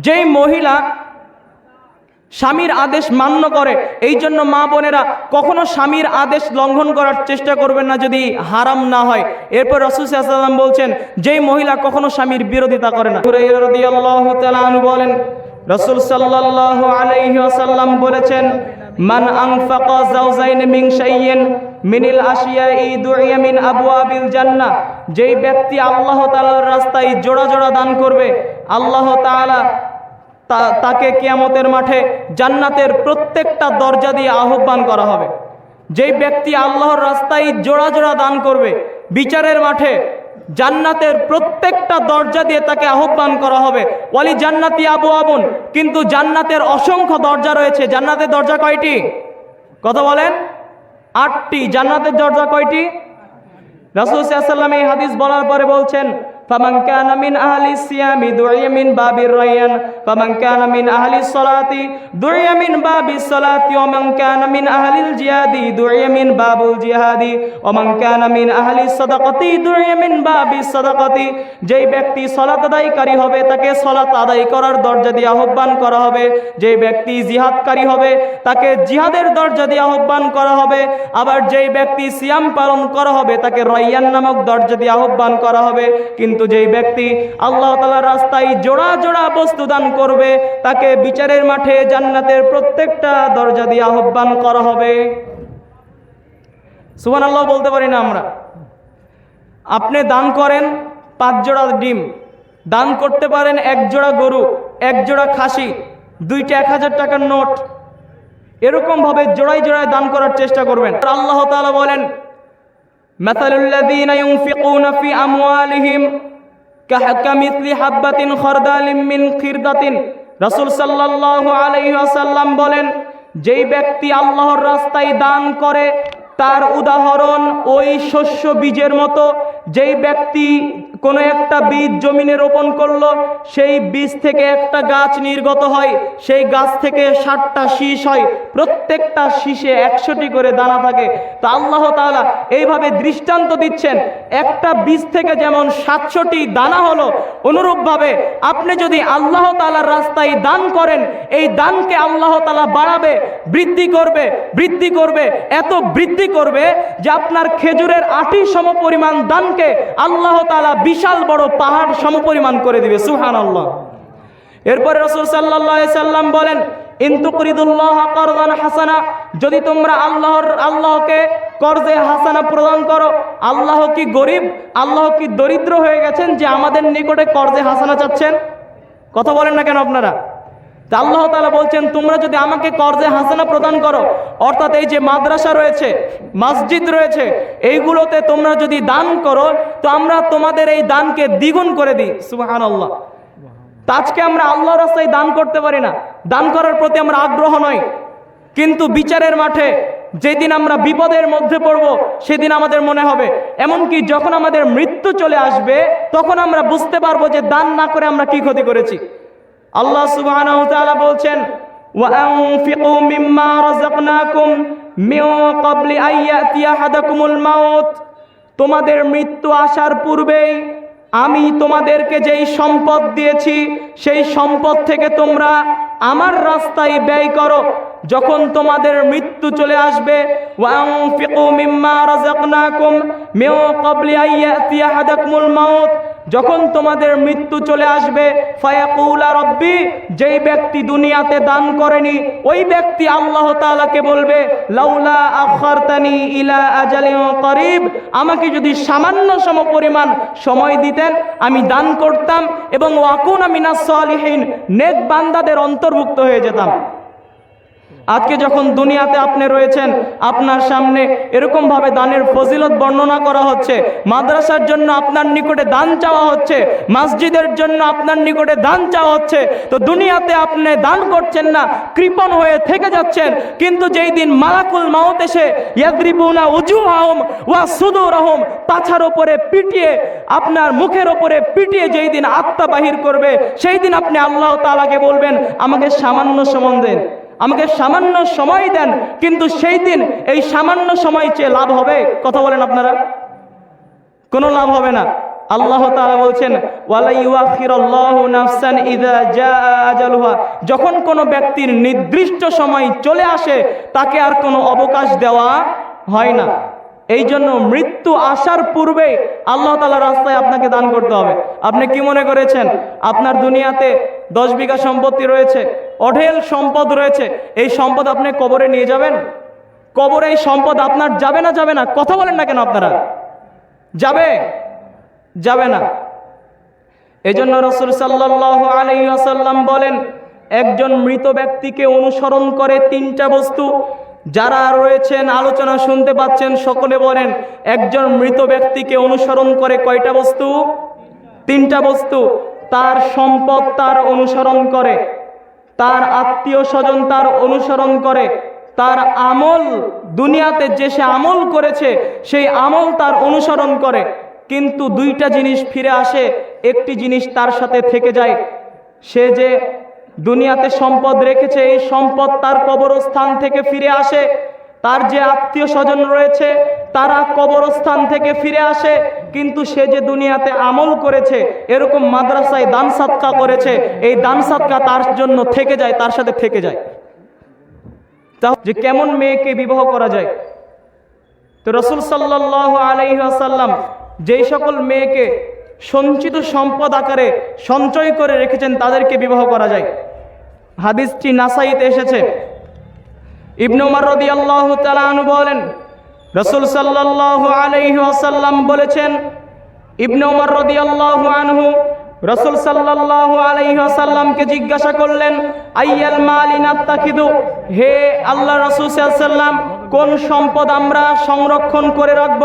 যেই মহিলা স্বামীর আদেশ মান্য করে। এই জন্য মা বোনেরা কখনো স্বামীর আদেশ লঙ্ঘন করার চেষ্টা করবেন না যদি হারাম না হয়। এরপর রাসূল সাল্লাল্লাহু আলাইহি সাল্লাম বলছেন, যেই মহিলা কখনো স্বামীর বিরোধিতা করে না। হুরায়রা রাদিয়াল্লাহু তাআলা আনহু বলেন, রাসূল সাল্লাল্লাহু আলাইহি ওয়াসাল্লাম বলেছেন, মান আনফাকা যাওজাইন মিন শাইইন মিনাল আশিয়াই দুইয়া মিন আবওয়াবিল জান্নাহ, যেই ব্যক্তি আল্লাহ তাআলার রাস্তায় জোড়া জোড়া দান করবে, আল্লাহ তাআলা তাকে কিয়ামতের মাঠে জান্নাতের প্রত্যেকটা দরজা দিয়ে আহ্বান করা হবে। যেই ব্যক্তি আল্লাহর রাস্তায় জোড়া জোড়া দান করবে, বিচারের মাঠে জান্নাতের প্রত্যেকটা দরজা দিয়ে তাকে আহ্বান করা হবে। ওয়ালি জান্নাতি আবওয়াবুন, কিন্তু জান্নাতের অসংখ্য দরজা রয়েছে। জান্নাতের দরজা কয়টি? কথা বলেন। 8টি। জান্নাতের দরজা কয়টি? রাসূল সাল্লাল্লাহু আলাইহি ওয়াসাল্লাম এই হাদিস বলার পরে বলছেন, ফামান কানা মিন আহলিস সিয়ামি দুইয়া মিন বাবির রায়্যান ফামান কানা মিন আহলিস সালাতি দুইয়া মিন বাবিস সালাতি ওয়া মান কানা মিন আহলিল জিহাদি দুইয়া মিন বাবুল জিহাদি ওয়া মান কানা মিন আহলিস সাদাকাতি দুইয়া মিন বাবিস সাদাকাতি। যেই ব্যক্তি সালাত আদায়কারী হবে তাকে সালাত আদায় করার দরজা দিয়ে আহ্বান করা হবে, যেই ব্যক্তি জিহাদকারী হবে তাকে জিহাদের দরজা দিয়ে আহ্বান করা হবে, আবার যেই ব্যক্তি সিয়াম পালন করা হবে তাকে রায়্যান নামক দরজা দিয়ে আহ্বান করা হবে। কিন্তু যেই ব্যক্তি আল্লাহ তাআলার রাস্তায় জোড়া জোড়া বস্তু দান করবে তাকে বিচারের মাঠে জান্নাতের প্রত্যেকটা দরজা দিয়ে আহ্বান করা হবে। সুবহানাল্লাহ বলতে পারি না আমরা? আপনি দান করেন 5 জোড়া ডিম, দান করতে পারেন 1 জোড়া গরু, 1 জোড়া খাসি, 2টা 1000 টাকার নোট, এরকম ভাবে জোড়ায় জোড়ায় দান করার চেষ্টা করবেন। আল্লাহ তাআলা বলেন, মাসালুল লাযীনা ইউনফিকুনা ফি আমওয়ালিহিম কামিসলি হাববাতিন খারদালিন মিন খিরদাতিন। রাসূল সাল্লাল্লাহু আলাইহি ওয়াসাল্লাম বলেন, যেই ব্যক্তি আল্লাহর রাস্তায় দান করে তার উদাহরণ ওই শস্য বীজের মতো। যেই ব্যক্তি কোনো একটা বীজ জমিনে রোপণ করলো, সেই বীজ থেকে একটা গাছ নির্গত হয়, সেই গাছ থেকে 60টা শীষ হয়, প্রত্যেকটা শীষে 100টি করে দানা থাকে। তো আল্লাহ তাআলা এইভাবে দৃষ্টান্ত দিচ্ছেন, একটা বীজ থেকে যেমন 700টি দানা হলো, অনুরূপভাবে আপনি যদি আল্লাহ তাআলার রাস্তায় দান করেন, এই দানকে আল্লাহ তাআলা বাড়াবে, বৃদ্ধি করবে, বৃদ্ধি করবে, এত বৃদ্ধি করবে যে আপনার খেজুরের আটি সমপরিমাণ দানকে আল্লাহ তাআলা বিশাল বড় পাহাড় সমপরিমাণ করে দিবে। সুবহানাল্লাহ। এরপরে রাসূল সাল্লাল্লাহু আলাইহি সাল্লাম বলেন, ইন তুকরিদুল্লাহ কারদান হাসানা, যদি তোমরা আল্লাহকে কর্জে হাসানা প্রদান করো। আল্লাহ কি গরিব, আল্লাহ কি দরিদ্র হয়ে গেছেন যে আমাদের নিকটে কর্জে হাসানা চাচ্ছেন? কথা বলেন না কেন আপনারা? তা আল্লাহ তাআলা বলছেন, তোমরা যদি আমাকে কর্জে হাসানা প্রদান করো, অর্থাৎ এই যে মাদ্রাসা রয়েছে, মসজিদ রয়েছে, এইগুলোতে তোমরা যদি দান করো তো আমরা তোমাদের এই দানকে দ্বিগুণ করে দিই। সুবহানাল্লাহ। তা আজকে আমরা আল্লাহর রাস্তায় দান করতে পারি না, দান করার প্রতি আমরা আগ্রহ নই, কিন্তু বিচারের মাঠে যেদিন আমরা বিপদের মধ্যে পড়ব সেদিন আমাদের মনে হবে, এমনকি যখন আমাদের মৃত্যু চলে আসবে তখন আমরা বুঝতে পারবো যে দান না করে আমরা কি ক্ষতি করেছি। আল্লাহ সুবহানাহু ওয়া তাআলা বলছেন, ওয়া আনফিকু মিম্মা রাযাকনাকুম মিন ক্বাবলি আন ইয়াতিয়া আহাদাকুমুল মাউত। তোমাদের মৃত্যু আসার পূর্বেই আমি তোমাদেরকে যেই সম্পদ দিয়েছি সেই সম্পদ থেকে তোমরা আমার রাস্তায় ব্যয় করো। যখন তোমাদের মৃত্যু চলে আসবে, ওয়া আনফিকু মিম্মা রাযাকনাকুম মিন ক্বাবলি আন ইয়াতিয়া আহাদাকুমুল মাউত, যখন তোমাদের মৃত্যু চলে আসবে, ফায়াকুলা রব্বি, যেই ব্যক্তি দুনিয়াতে দান করেনি ওই ব্যক্তি আল্লাহ তাআলাকে বলবে, লাউলা আখারতানি ইলা আজালিন করিব, আমাকে যদি সামান্য সমপরিমাণ সময় দিতেন আমি দান করতাম এবং ওয়াকুনা মিনাস সালিহিন, নেক বান্দাদের অন্তর্ভুক্ত হয়ে যেতাম। আজকে যখন দুনিয়াতে আপনি রয়েছেন, আপনার সামনে এরকম ভাবে দানের ফজিলত বর্ণনা করা হচ্ছে, মাদ্রাসার জন্য আপনার নিকটে দান চাওয়া হচ্ছে, মসজিদের জন্য আপনার নিকটে দান চাওয়া হচ্ছে, তো দুনিয়াতে আপনি দান করছেন না, কৃপণ হয়ে থেকে যাচ্ছেন। কিন্তু যেই দিন মালাকুল মাউত এসে ইয়াদরিবুনা উজুহাহুম ওয়া সুদুরহুম, পাছার উপরে পিটিয়ে, আপনার মুখের উপরে পিটিয়ে যেই দিন আত্মা বাহির করবে, সেই দিন আপনি আল্লাহ তাআলাকে বলবেন, আমাকে সামান্য সময় দেন, আমাকে সামান্য সময় দেন। কিন্তু সেই দিন এই সামান্য সময় চেয়ে লাভ হবে? কথা বলেন আপনারা? কোনো লাভ হবে না। আল্লাহ তাআলা বলছেন, ওয়ালা ইউআখিরুল্লাহু নাফসান ইযা জাআ আজালুহা, যখন কোনো ব্যক্তির নির্দিষ্ট সময় চলে আসে তাকে আর কোনো অবকাশ দেওয়া হয় না। এই জন্য মৃত্যু আসার পূর্বে আল্লাহ তাআলার রাস্তায় আপনাকে দান করতে হবে। আপনি কি মনে করেছেন আপনার দুনিয়াতে 10 বিঘা সম্পত্তি রয়েছে, অঢেল সম্পদ রয়েছে, এই সম্পদ আপনি কবরে নিয়ে যাবেন? কবরে এই সম্পদ আপনার যাবে না? যাবে না? কথা বলেন না কেন আপনারা? যাবে? যাবে না। এজন্য রাসূল সাল্লাল্লাহু আলাইহি ওয়াসাল্লাম বলেন, একজন মৃত ব্যক্তিকে অনুসরণ করে 3টা বস্তু। যারা রয়েছেন আলোচনা শুনতে পাচ্ছেন সকলে বলেন, একজন মৃত ব্যক্তিকে অনুসরণ করে কয়টা বস্তু? 3টা বস্তু। তার সম্পদ তার অনুসরণ করে, তার আত্মীয় স্বজন তার অনুসরণ করে, তার আমল, দুনিয়াতে যে সে আমল করেছে সেই আমল তার অনুসরণ করে। কিন্তু দুইটা জিনিস ফিরে আসে, একটি জিনিস তার সাথে থেকে যায়। সে যে দুনিয়াতে সম্পদ রেখেছে, এই সম্পদ তার কবরস্থান থেকে ফিরে আসে। তার যে আত্মীয় স্বজন রয়েছে তারা কবরস্থান থেকে ফিরে আসে, কিন্তু সে যে দুনিয়াতে আমল করেছে, এরকম মাদ্রাসায় দান সাদকা করেছে, এই দান সাদকা তার জন্য থেকে যায়, তার সাথে থেকে যায়। যে কেমন মেয়েকে বিবাহ করা যায়? তো রাসূল সাল্লাল্লাহু আলাইহি ওয়াসাল্লাম যেই সকল মেয়েকে সঞ্চিত সম্পদ আকারে সঞ্চয় করে রেখেছেন তাদেরকে বিবাহ করা যায়। হাদিসটি নাসাইতে এসেছে। ইবনে উমর রাদিয়াল্লাহু তাআলা আনহু বলেন, রাসূল সাল্লাল্লাহু আলাইহি ওয়াসাল্লাম বলেছেন, ইবনে উমর রাদিয়াল্লাহু আনহু রাসূল সাল্লাল্লাহু আলাইহি ওয়াসাল্লামকে জিজ্ঞাসা করলেন, আইয়াল মালি নাত্তাখিদু, হে আল্লাহ রাসূল সাল্লাল্লাহু আলাইহি ওয়াসাল্লাম, কোন সম্পদ আমরা সংরক্ষণ করে রাখব?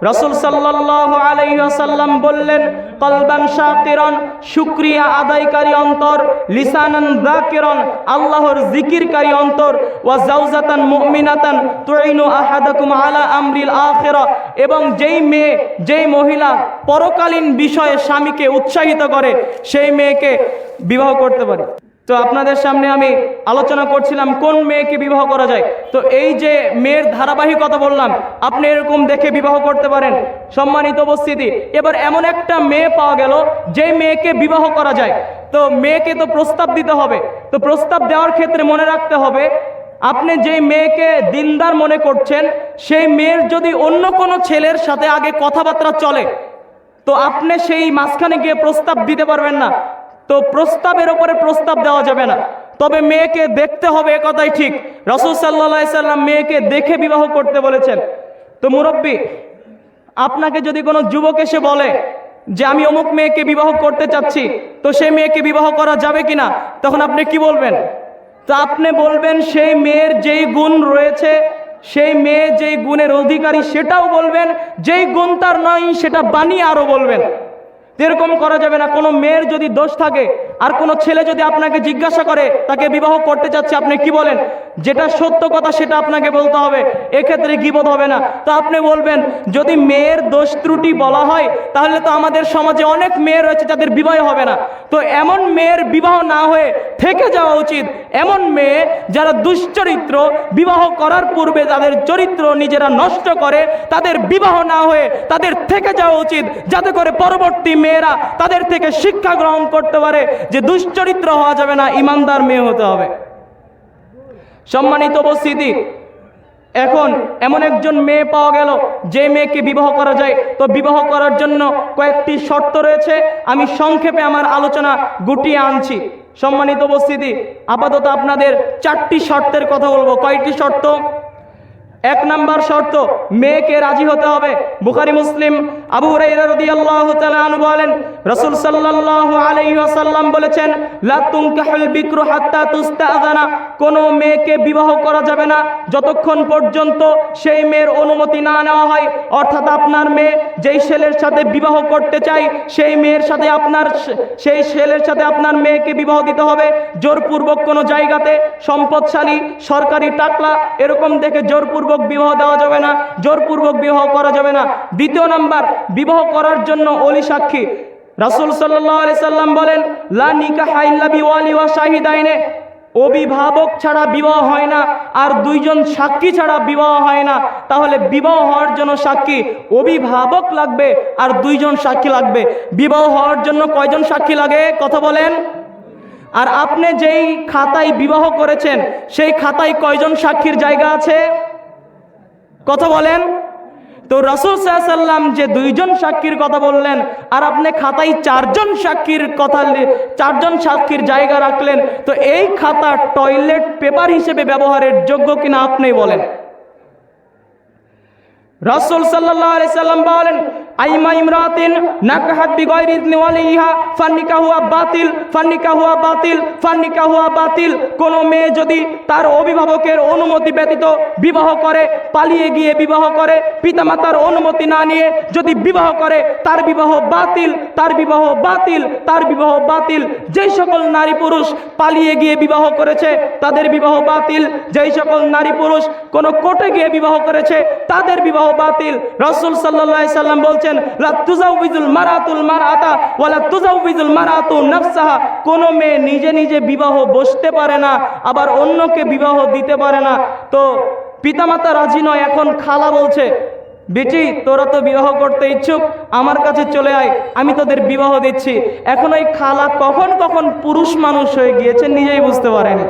রাসূল সাল্লাল্লাহু আলাইহি ওয়াসাল্লাম বললেন, কলবান শাকিরান, শুকরিয়া আদায়কারী অন্তর, লিসানান যাকিরান, আল্লাহর জিকিরকারী অন্তর, ওয়া জাওজাতান মুমিনাতান তুইনু আহাদাকুম আলা আমরিল আখিরা, এবং যেই মহিলা পরকালীন বিষয়ে স্বামীকে উৎসাহিত করে সেই মেয়েকে বিবাহ করতে পারে। তো আপনাদের সামনে আমি আলোচনা করছিলাম কোন মেয়েকে বিবাহ করা যায়। তো এই যে মেয়ের ধারাবাহিকতা বললাম, আপনি এরকম দেখে বিবাহ করতে পারেন। সম্মানিত উপস্থিতি, এবার এমন একটা মেয়ে পাওয়া গেল যে মেয়েকে বিবাহ করা যায়। তো মেয়েকে তো প্রস্তাব দিতে হবে। তো প্রস্তাব দেওয়ার ক্ষেত্রে মনে রাখতে হবে, আপনি যেই মেয়েকে দিনদার মনে করছেন সেই মেয়ের যদি অন্য কোনো ছেলের সাথে আগে কথাবার্তা চলে, তো আপনি সেই মাঝখানে গিয়ে প্রস্তাব দিতে পারবেন না। তো প্রস্তাবের ওপরে প্রস্তাব দেওয়া যাবে না, তবে মেয়েকে দেখতে হবে, এ কথাই ঠিক। রাসূল সাল্লাল্লাহু আলাইহি সাল্লাম মেয়েকে দেখে বিবাহ করতে বলেছেন। তো মুরব্বী, আপনাকে যদি কোনো যুবক এসে বলে যে আমি অমুক মেয়েকে বিবাহ করতে চাচ্ছি, তো সেই মেয়েকে বিবাহ করা যাবে কিনা, তখন আপনি কি বলবেন? তো আপনি বলবেন সেই মেয়ের যেই গুণ রয়েছে, সেই মেয়ে যেই গুণের অধিকারী সেটাও বলবেন, যেই গুণ তার নয় সেটা বানিয়ে আরও বলবেন। এরকম করা যাবে না। কোনো মেয়ের যদি দোষ থাকে আর কোনো ছেলে যদি আপনাকে জিজ্ঞাসা করে তাকে বিবাহ করতে চাচ্ছে, আপনি কি বলেন? যেটা সত্য কথা সেটা আপনাকে বলতে হবে, এক্ষেত্রে গীবত হবে না। তো আপনি বলবেন, যদি মেয়ের দোষ ত্রুটি বলা হয় তাহলে তো আমাদের সমাজে অনেক মেয়ে রয়েছে যাদের বিবাহ হবে না। তো এমন মেয়ের বিবাহ না হয়ে থেকে যাওয়া উচিত এমন মেয়ে যারা দুশ্চরিত্র, বিবাহ করার পূর্বে তাদের চরিত্র নিজেরা নষ্ট করে, তাদের বিবাহ না হয়ে তাদের থেকে যাওয়া উচিত, যাতে করে পরবর্তী মেয়েরা তাদের থেকে শিক্ষা গ্রহণ করতে পারে যে দুশ্চরিত্র হওয়া যাবে না, ইমানদার মেয়ে হতে হবে। সম্মানিত উপস্থিতি, এখন এমন একজন মেয়ে পাওয়া গেল যে মেয়েকে বিবাহ করা যায়। তো বিবাহ করার জন্য কয়েকটি শর্ত রয়েছে, আমি সংক্ষেপে আমার আলোচনা গুটিয়ে আনছি। সম্মানিত উপস্থিতি, আপাতত আপনাদের 4টি শর্তের কথা বলবো। কয়টি শর্ত? 1 নাম্বার শর্ত, মেয়েকে রাজি হতে হবে। বুখারী মুসলিম, আবু হুরায়রা রাদিয়াল্লাহু তাআলা আনহু বলেন, রাসূল সাল্লাল্লাহু আলাইহি ওয়াসাল্লাম বলেছেন, লা তুনকাহুল বিকরু হাত্তা তুস্তাযানা, কোনো মেয়েকে বিবাহ করা যাবে না যতক্ষণ পর্যন্ত সেই মেয়ের অনুমতি না নেওয়া হয়। অর্থাৎ আপনার মেয়ে যেই ছেলের সাথে বিবাহ করতে চায় সেই ছেলের সাথে আপনার মেয়েকে বিবাহ দিতে হবে। জোরপূর্বক কোনো জায়গাতে সম্পদশালী সরকারি টাকলা এরকম দেখে জোরপূর্বক বিবাহ দেওয়া যাবে না, জোরপূর্বক বিবাহ করা যাবে না। 2 নাম্বার, বিবাহ করার জন্য ওলি সাক্ষী। রাসূল সাল্লাল্লাহু আলাইহি সাল্লাম বলেন, লা নিকাহা ইল্লা বিওয়ালি ওয়া শাহিদাইনে, অভিভাবক ছাড়া বিবাহ হয় না আর 2 জন সাক্ষী ছাড়া বিবাহ হয় না। তাহলে বিবাহ হওয়ার জন্য সাক্ষী অভিভাবক লাগবে আর 2 জন সাক্ষী লাগবে। বিবাহ হওয়ার জন্য কয়জন সাক্ষী লাগে? কথা বলেন। আর আপনি যেই খাতায় বিবাহ করেছেন সেই খাতায় কয়জন সাক্ষীর জায়গা আছে? কথা বলেন। তো রাসূল সাল্লাল্লাহু আলাইহি সাল্লাম যে 2 জন সাক্ষীর কথা বললেন আর আপনি খাতায় 4 জন সাক্ষীর জায়গা রাখলেন, তো এই খাতা টয়লেট পেপার হিসেবে ব্যবহারের যোগ্য কিনা আপনি বলেন। রাসূল সাল্লাল্লাহু আলাইহি সাল্লাম বলেন, আইমা ইমরাতিন নাকাহাত বিগাইরি ইযনি ওয়ালিহা ফানিকাহুয়া বাতিল ফানিকাহুয়া বাতিল ফানিকাহুয়া বাতিল। কোন মেয়ে যদি তার অভিভাবকের অনুমতি ব্যতীত বিবাহ করে, পালিয়ে গিয়ে বিবাহ করে, পিতামাতার অনুমতি না নিয়ে যদি বিবাহ করে, তার বিবাহ বাতিল, তার বিবাহ বাতিল, তার বিবাহ বাতিল। যেই সকল নারী পুরুষ পালিয়ে গিয়ে বিবাহ করেছে তাদের বিবাহ বাতিল। যেই সকল নারী পুরুষ কোন কোর্টে গিয়ে বিবাহ করেছে তাদের বিবাহ বাতিল। রাসূল সাল্লাল্লাহু আলাইহি সাল্লাম বলছেন, বলেছেন, লা তুজাউবিজুল মারাতুল মারাতা ওয়ালা তুজাউবিজুল মারাতু নাফসাহা। কোনো মেয়ে নিজে নিজে বিবাহ বসতে পারে না, আবার অন্যকে বিবাহ দিতে পারে না। তো পিতামাতা রাজি নয়, এখন খালা বলছে, বেটি তোরা তো বিবাহ করতে ইচ্ছুক, আমার কাছে চলে আয়, আমি তোদের বিবাহ দিচ্ছি। এখন ওই খালা কখন কখন পুরুষ মানুষ হয়ে গিয়েছে নিজেই বুঝতে পারেনি।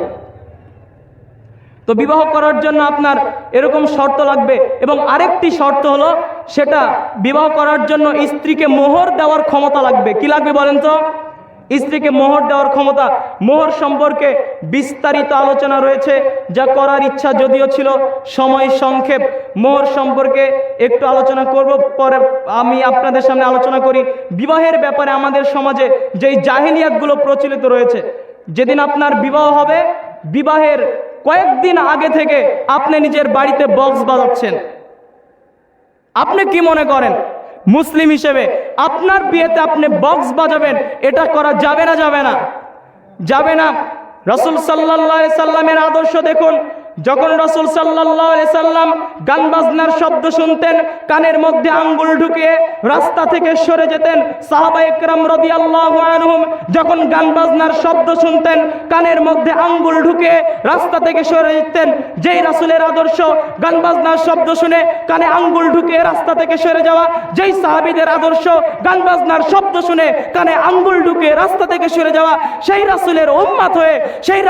তো বিবাহ করার জন্য আপনার এরকম শর্ত লাগবে, এবং আরেকটি শর্ত হলো, সেটা বিবাহ করার জন্য স্ত্রীকে মোহর দেওয়ার ক্ষমতা লাগবে। কি লাগবে বলেন তো? স্ত্রীকে মোহর দেওয়ার ক্ষমতা। মোহর সম্পর্কে বিস্তারিত আলোচনা রয়েছে, যা করার ইচ্ছা যদিও ছিল, সময় সংক্ষেপ। মোহর সম্পর্কে একটু আলোচনা করব, পরে আমি আপনাদের সামনে আলোচনা করি। বিবাহের ব্যাপারে আমাদের সমাজে যেই জাহিলিয়াতগুলো প্রচলিত রয়েছে, যেদিন আপনার বিবাহ হবে, বিবাহের কয়েকদিন আগে থেকে আপনি নিজের বাড়িতে বক্স বাজাচ্ছেন। আপনি কি মনে করেন মুসলিম হিসেবে আপনার বিয়েতে আপনি বক্স বাজাবেন? এটা করা যাবে না, যাবে না, যাবে না। রাসূল সাল্লাল্লাহু আলাইহি সাল্লামের আদর্শ দেখুন। যখন রাসূল সাল্লাল্লাহু আলাইহি সাল্লাম গান বাজনার শব্দ শুনতেন, কানের মধ্যে আঙ্গুল ঢুকিয়ে রাস্তা থেকে সরে যেতেন। সাহাবা একরাম রাদিয়াল্লাহু আনহুম যখন গান বাজনার শব্দ শুনতেন, কানের মধ্যে আঙ্গুল ঢুকিয়ে রাস্তা থেকে সরে যেতেন। যেই রাসূলের আদর্শ, গান বাজনার শব্দ শুনে কানে আঙ্গুল ঢুকিয়ে রাস্তা থেকে সরে যাওয়া। যেই সাহাবীদের আদর্শ, গান বাজনার শব্দ শুনে কানে আঙ্গুল ঢুকিয়ে রাস্তা থেকে সরে যাওয়া। সেই রাসূলের উম্মত হয়ে, সেই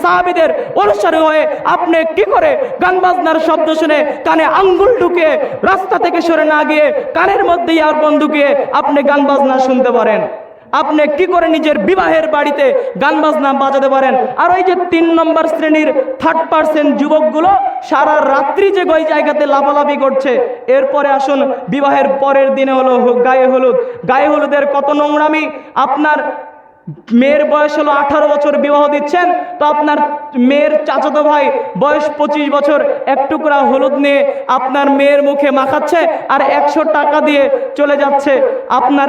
সাহাবীদের অনুসারী হয়ে আপনি কি করে গান বাজনার শব্দ শুনে কানে আঙ্গুল ঢুকে রাস্তা থেকে সরে না গিয়ে কানের মধ্যে ইয়ারফোন ঢুকিয়ে আপনি গান বাজনা শুনতে পারেন? আপনি কি করে নিজের বিবাহের বাড়িতে গান বাজনা বাজাতে পারেন? আর ওই যে 3 নম্বর শ্রেণীর 3% যুবকগুলো সারা রাত্রি যে ওই জায়গাতে লাফালাফি করছে। এরপরে আসুন, বিবাহের পরের দিনে হলো গায়ে হলুদ। গায়ে হলুদের কত নোংরামি! আপনার মেয়ের বয়স হলো 18 বছর, বিবাহ দিচ্ছেন, তো আপনার মেয়ের চাচাতো ভাই বয়স 25 বছর এক টুকরা হলুদ নিয়ে আপনার মেয়ের মুখে মাখাচ্ছে আর 100 টাকা দিয়ে চলে যাচ্ছে। আপনার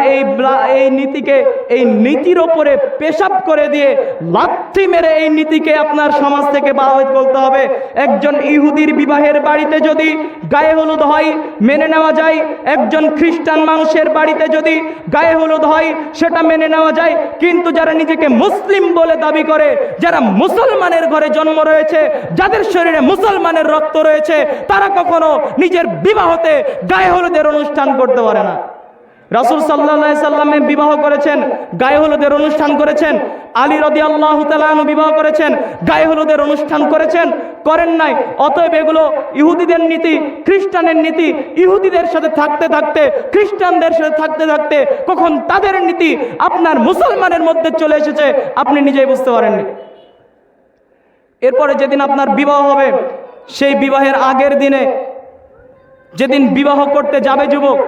এই নীতিকে, এই নীতির ওপরে পেশাব করে দিয়ে লাথি মেরে এই নীতিকে আপনার সমাজ থেকে বাহির করতে হবে। একজন ইহুদির বিবাহের বাড়িতে যদি গায়ে হলুদ হয় মেনে নেওয়া যায়, একজন খ্রিস্টান মানুষের বাড়িতে যদি গায়ে হলুদ হয় সেটা মেনে নেওয়া যায়। কিন্তু যারা নিজেকে মুসলিম বলে দাবি করে, যারা মুসলমানের ঘরে জন্ম রয়েছে, যাদের শরীরে মুসলমানের রক্ত রয়েছে, তারা কখনো নিজের বিবাহতে গায়ে হলুদের অনুষ্ঠান করতে পারে না। রাসূল সাল্লাল্লাহু আলাইহি সাল্লামে বিবাহ করেছেন, গায়ে হলুদের অনুষ্ঠান করেছেন। আলী রাদিয়াল্লাহু তাআলা আনহু বিবাহ করেছেন, গায়ে হলুদের অনুষ্ঠান করেছেন? করেন নাই। অতএব এগুলো ইহুদিদের নীতি, খ্রিস্টানের নীতি। ইহুদিদের সাথে থাকতে থাকতে, খ্রিস্টানদের সাথে থাকতে থাকতে কখন তাদের নীতি আপনার মুসলমানের মধ্যে চলে এসেছে আপনি নিজেই বুঝতে পারেননি। এরপরে যেদিন আপনার বিবাহ হবে, সেই বিবাহের আগের দিনে যেদিন বিবাহ করতে যাবে যুবক,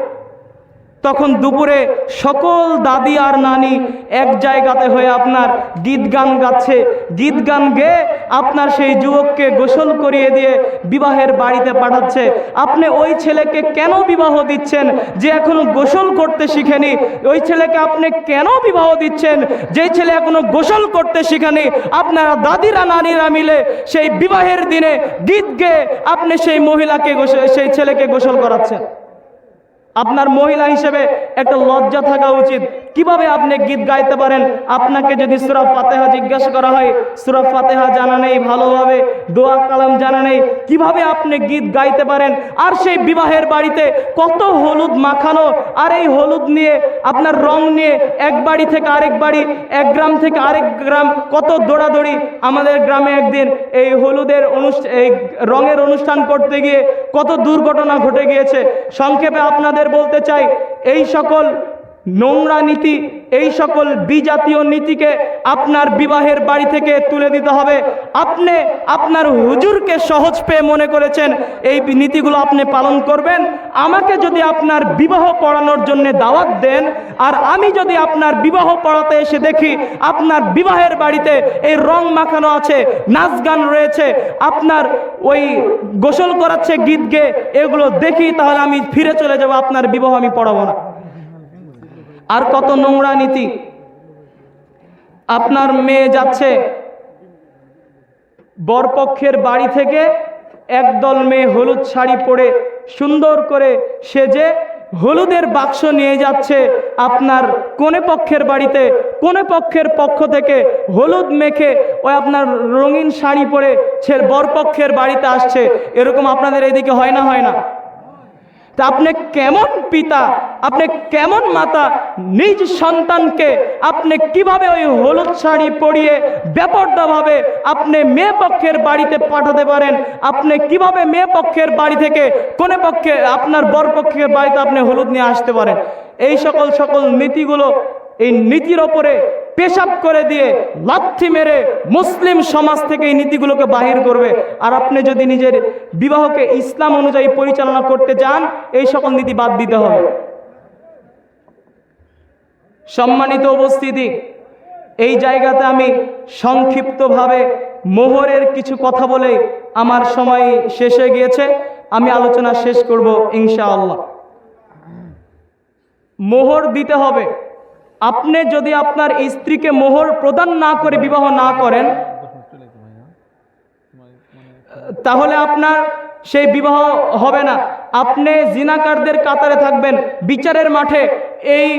তখন দুপুরে সকল দাদি আর নানি এক জায়গাতে হয়ে আপনার গীত গান গাচ্ছে। গীত গান গেয়ে আপনার সেই যুবককে গোসল করিয়ে দিয়ে বিবাহের বাড়িতে পাঠাচ্ছে। আপনি ওই ছেলেকে কেন বিবাহ দিচ্ছেন যে এখনো গোসল করতে শিখেনি? ওই ছেলেকে আপনি কেন বিবাহ দিচ্ছেন যেই ছেলে এখনো গোসল করতে শিখেনি? আপনারা দাদিরা নানিরা মিলে সেই বিবাহের দিনে গীত গেয়ে আপনি সেই মহিলাকে, সেই ছেলেকে গোসল করাচ্ছেন। আপনার মহিলা হিসেবে একটা লজ্জা থাকা উচিত। কিভাবে আপনি গীত গাইতে পারেন? আপনাকে যদি সূরা ফাতিহা জিজ্ঞাসা করা হয়, সূরা ফাতিহা জানা নেই, ভালোভাবে দোয়া কালাম জানা নেই, কিভাবে আপনি গীত গাইতে পারেন? আর সেই বিবাহের বাড়িতে কত হলুদ মাখানো, আর এই হলুদ নিয়ে আপনার রং নিয়ে এক বাড়ি থেকে আরেক বাড়ি, এক গ্রাম থেকে আরেক গ্রাম, কত দৌড়াদৌড়ি। আমাদের গ্রামে একদিন এই হলুদের এই রঙের অনুষ্ঠান করতে গিয়ে কত দুর্ঘটনা ঘটে গিয়েছে। সংক্ষেপে আপনাদের বলতে চাই, এই সকল নোংরা নীতি, এই সকল বিজাতীয় নীতিকে আপনার বিবাহের বাড়ি থেকে তুলে দিতে হবে। আপনি আপনার হুজুরকে সহজ পেয়ে মনে করেছেন এই নীতিগুলো আপনি পালন করবেন। আমাকে যদি আপনার বিবাহ পড়ানোর জন্য দাওয়াত দেন, আর আমি যদি আপনার বিবাহ পড়াতে এসে দেখি আপনার বিবাহের বাড়িতে এই রং মাখানো আছে, নাচ গান রয়েছে, আপনার ওই গোসল করাচ্ছে গীত গেয়ে, এগুলো দেখি, তাহলে আমি ফিরে চলে যাব, আপনার বিবাহ আমি পড়াবো না। আর কত নোংরা নীতি! আপনার মেয়ে যাচ্ছে বরপক্ষের বাড়ি থেকে, একদল মেয়ে হলুদ শাড়ি পরে সুন্দর করে সেজে হলুদের বাক্স নিয়ে যাচ্ছে আপনার কোনে পক্ষের বাড়িতে, কোনে পক্ষের পক্ষ থেকে হলুদ মেখে ওই আপনার রঙিন শাড়ি পরে বরপক্ষের বাড়িতে আসছে। এরকম আপনাদের এদিকে হয় না? হয় না? তা আপনি কেমন পিতা, আপনি কেমন মাতা, নিজ সন্তানকে আপনি কিভাবে ওই হলুদ শাড়ি পরিয়ে বেপরোয়াভাবে আপনি মেয়ে পক্ষের বাড়িতে পাঠাতে পারেন? আপনি কিভাবে মেয়ে পক্ষের বাড়ি থেকে কোনে পক্ষে আপনার বর পক্ষের বাড়িতে আপনি হলুদ নিয়ে আসতে পারেন? এই সকল নীতিগুলো, এই নীতির ওপরে পেশাব করে দিয়ে লাথি মেরে মুসলিম সমাজ থেকে এই নীতিগুলোকে বাহির করবে। আর আপনি যদি নিজের বিবাহকে ইসলাম অনুযায়ী পরিচালনা করতে চান, এই সকল নীতি বাদ দিতে হবে। সম্মানিত উপস্থিতি, এই জায়গাতে আমি সংক্ষিপ্তভাবে মোহরের কিছু কথা বলে আমার সময় শেষ হয়ে গিয়েছে, আমি আলোচনা শেষ করব ইনশাআল্লাহ। মোহর দিতে হবে। আপনি যদি আপনার স্ত্রীকে মোহর প্রদান না করে বিবাহ না করেন, তাহলে আপনার সেই বিবাহ হবে না। আপনি জিনাকারদের কাতারে থাকবেন, বিচারের মাঠে এই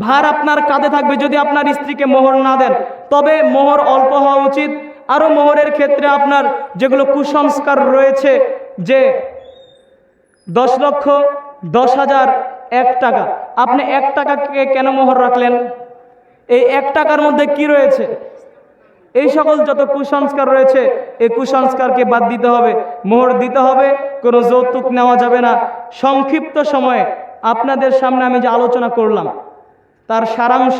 ভার আপনার কাঁধে থাকবে যদি আপনার স্ত্রীকে মোহর না দেন। তবে মোহর অল্প হওয়া উচিত। আরও মোহরের ক্ষেত্রে আপনার যেগুলো কুসংস্কার রয়েছে, যে 10 লক্ষ, 10,000, 1 টাকা, আপনি 1 টাকাকে কেন মোহর রাখলেন? এই 1 টাকার মধ্যে কি রয়েছে? এই সকল যত কুসংস্কার রয়েছে, এই কুসংস্কারকে বাদ দিতে হবে, মোহর দিতে হবে, কোনো যৌতুক নেওয়া যাবে না। সংক্ষিপ্ত সময়ে আপনাদের সামনে আমি যে আলোচনা করলাম তার সারাংশ,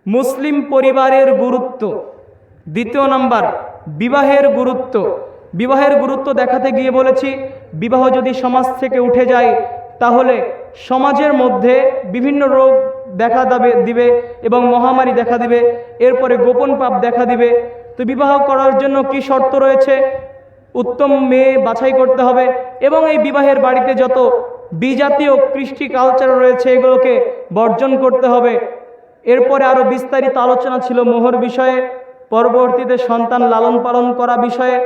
মুসলিম পরিবারের গুরুত্ব। 2 নম্বর, বিবাহের গুরুত্ব। বিবাহের গুরুত্ব দেখাতে গিয়ে বলেছি, বিবাহ যদি সমাজ থেকে উঠে যায় তাহলে সমাজের মধ্যে বিভিন্ন রোগ দেখা দিবে এবং মহামারী দেখা দিবে, এরপরে গোপন পাপ দেখা দিবে। তো বিবাহ করার জন্য কি শর্ত রয়েছে? উত্তম মেয়ে বাছাই করতে হবে এবং এই বিবাহের বাড়িতে যত বিজাতীয় কৃষ্টি কালচার রয়েছে এগুলোকে বর্জন করতে হবে। এরপরে আরও বিস্তারিত আলোচনা ছিল মোহর বিষয়ে, পরবর্তীতে সন্তান লালন পালন করা বিষয়ে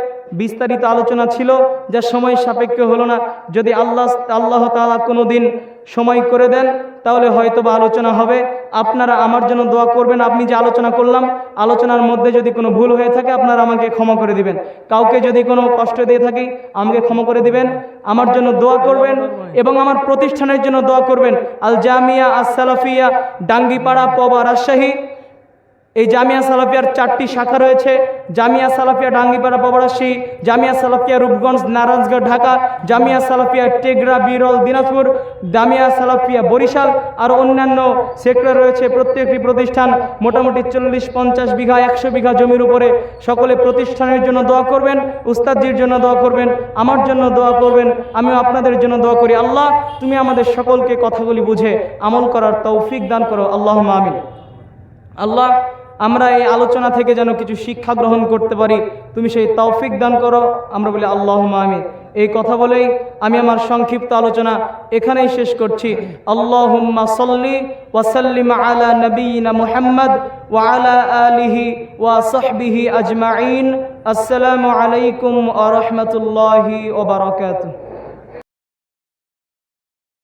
বিস্তারিত আলোচনা ছিল, যা সময় সাপেক্ষ হলো না। যদি আল্লাহ তাআলা কোনো দিন সময় করে দেন তাহলে হয়তোবা আলোচনা হবে। আপনারা আমার জন্য দোয়া করবেন। আপনি যে আলোচনা করলাম, আলোচনার মধ্যে যদি কোনো ভুল হয়ে থাকে আপনারা আমাকে ক্ষমা করে দিবেন। কাউকে যদি কোনো কষ্ট দিয়ে থাকি আমাকে ক্ষমা করে দিবেন। আমার জন্য দোয়া করবেন এবং আমার প্রতিষ্ঠানের জন্য দোয়া করবেন। আল জামিয়া আস সালাফিয়া, ডাঙ্গিপাড়া, পবা, রাজশাহী। এই জামিয়া সালাফিয়ার 4টি শাখা রয়েছে: জামিয়া সালাফিয়া ডাঙ্গিপাড়া, পবা, রাজশাহী; জামিয়া সালাফিয়া রূপগঞ্জ, নারায়ণগঞ্জ, ঢাকা; জামিয়া সালাফিয়া টেগরা, বিরল, দিনাজপুর; জামিয়া সালাফিয়া বরিশাল। আর অন্যান্য সেক্টর রয়েছে। প্রত্যেকটি প্রতিষ্ঠান মোটামুটি 40-50 বিঘা, 100 বিঘা জমির উপরে। সকলে প্রতিষ্ঠানের জন্য দোয়া করবেন, উস্তাদজির জন্য দোয়া করবেন, আমার জন্য দোয়া করবেন। আমিও আপনাদের জন্য দোয়া করি। আল্লাহ, তুমি আমাদের সকলকে কথাগুলি বুঝে আমল করার তৌফিক দান করো। আল্লাহুম্মা আমিন। আল্লাহ, আমরা এই আলোচনা থেকে যেন কিছু শিক্ষা গ্রহণ করতে পারি, তুমি সেই তৌফিক দান করো। আমরা বলি আল্লাহুম্মা আমিন। এই কথা বলেই আমি আমার সংক্ষিপ্ত আলোচনা এখানেই শেষ করছি। আল্লাহুম্মা সাল্লি ওয়া সাল্লিম আলা নবিয়িনা মুহাম্মদ ওয়া আলা আলিহি ওয়া সাহবিহি আজমাইন। আসসালামু আলাইকুম ওয়া রাহমাতুল্লাহি ওয়া বারাকাতুহু।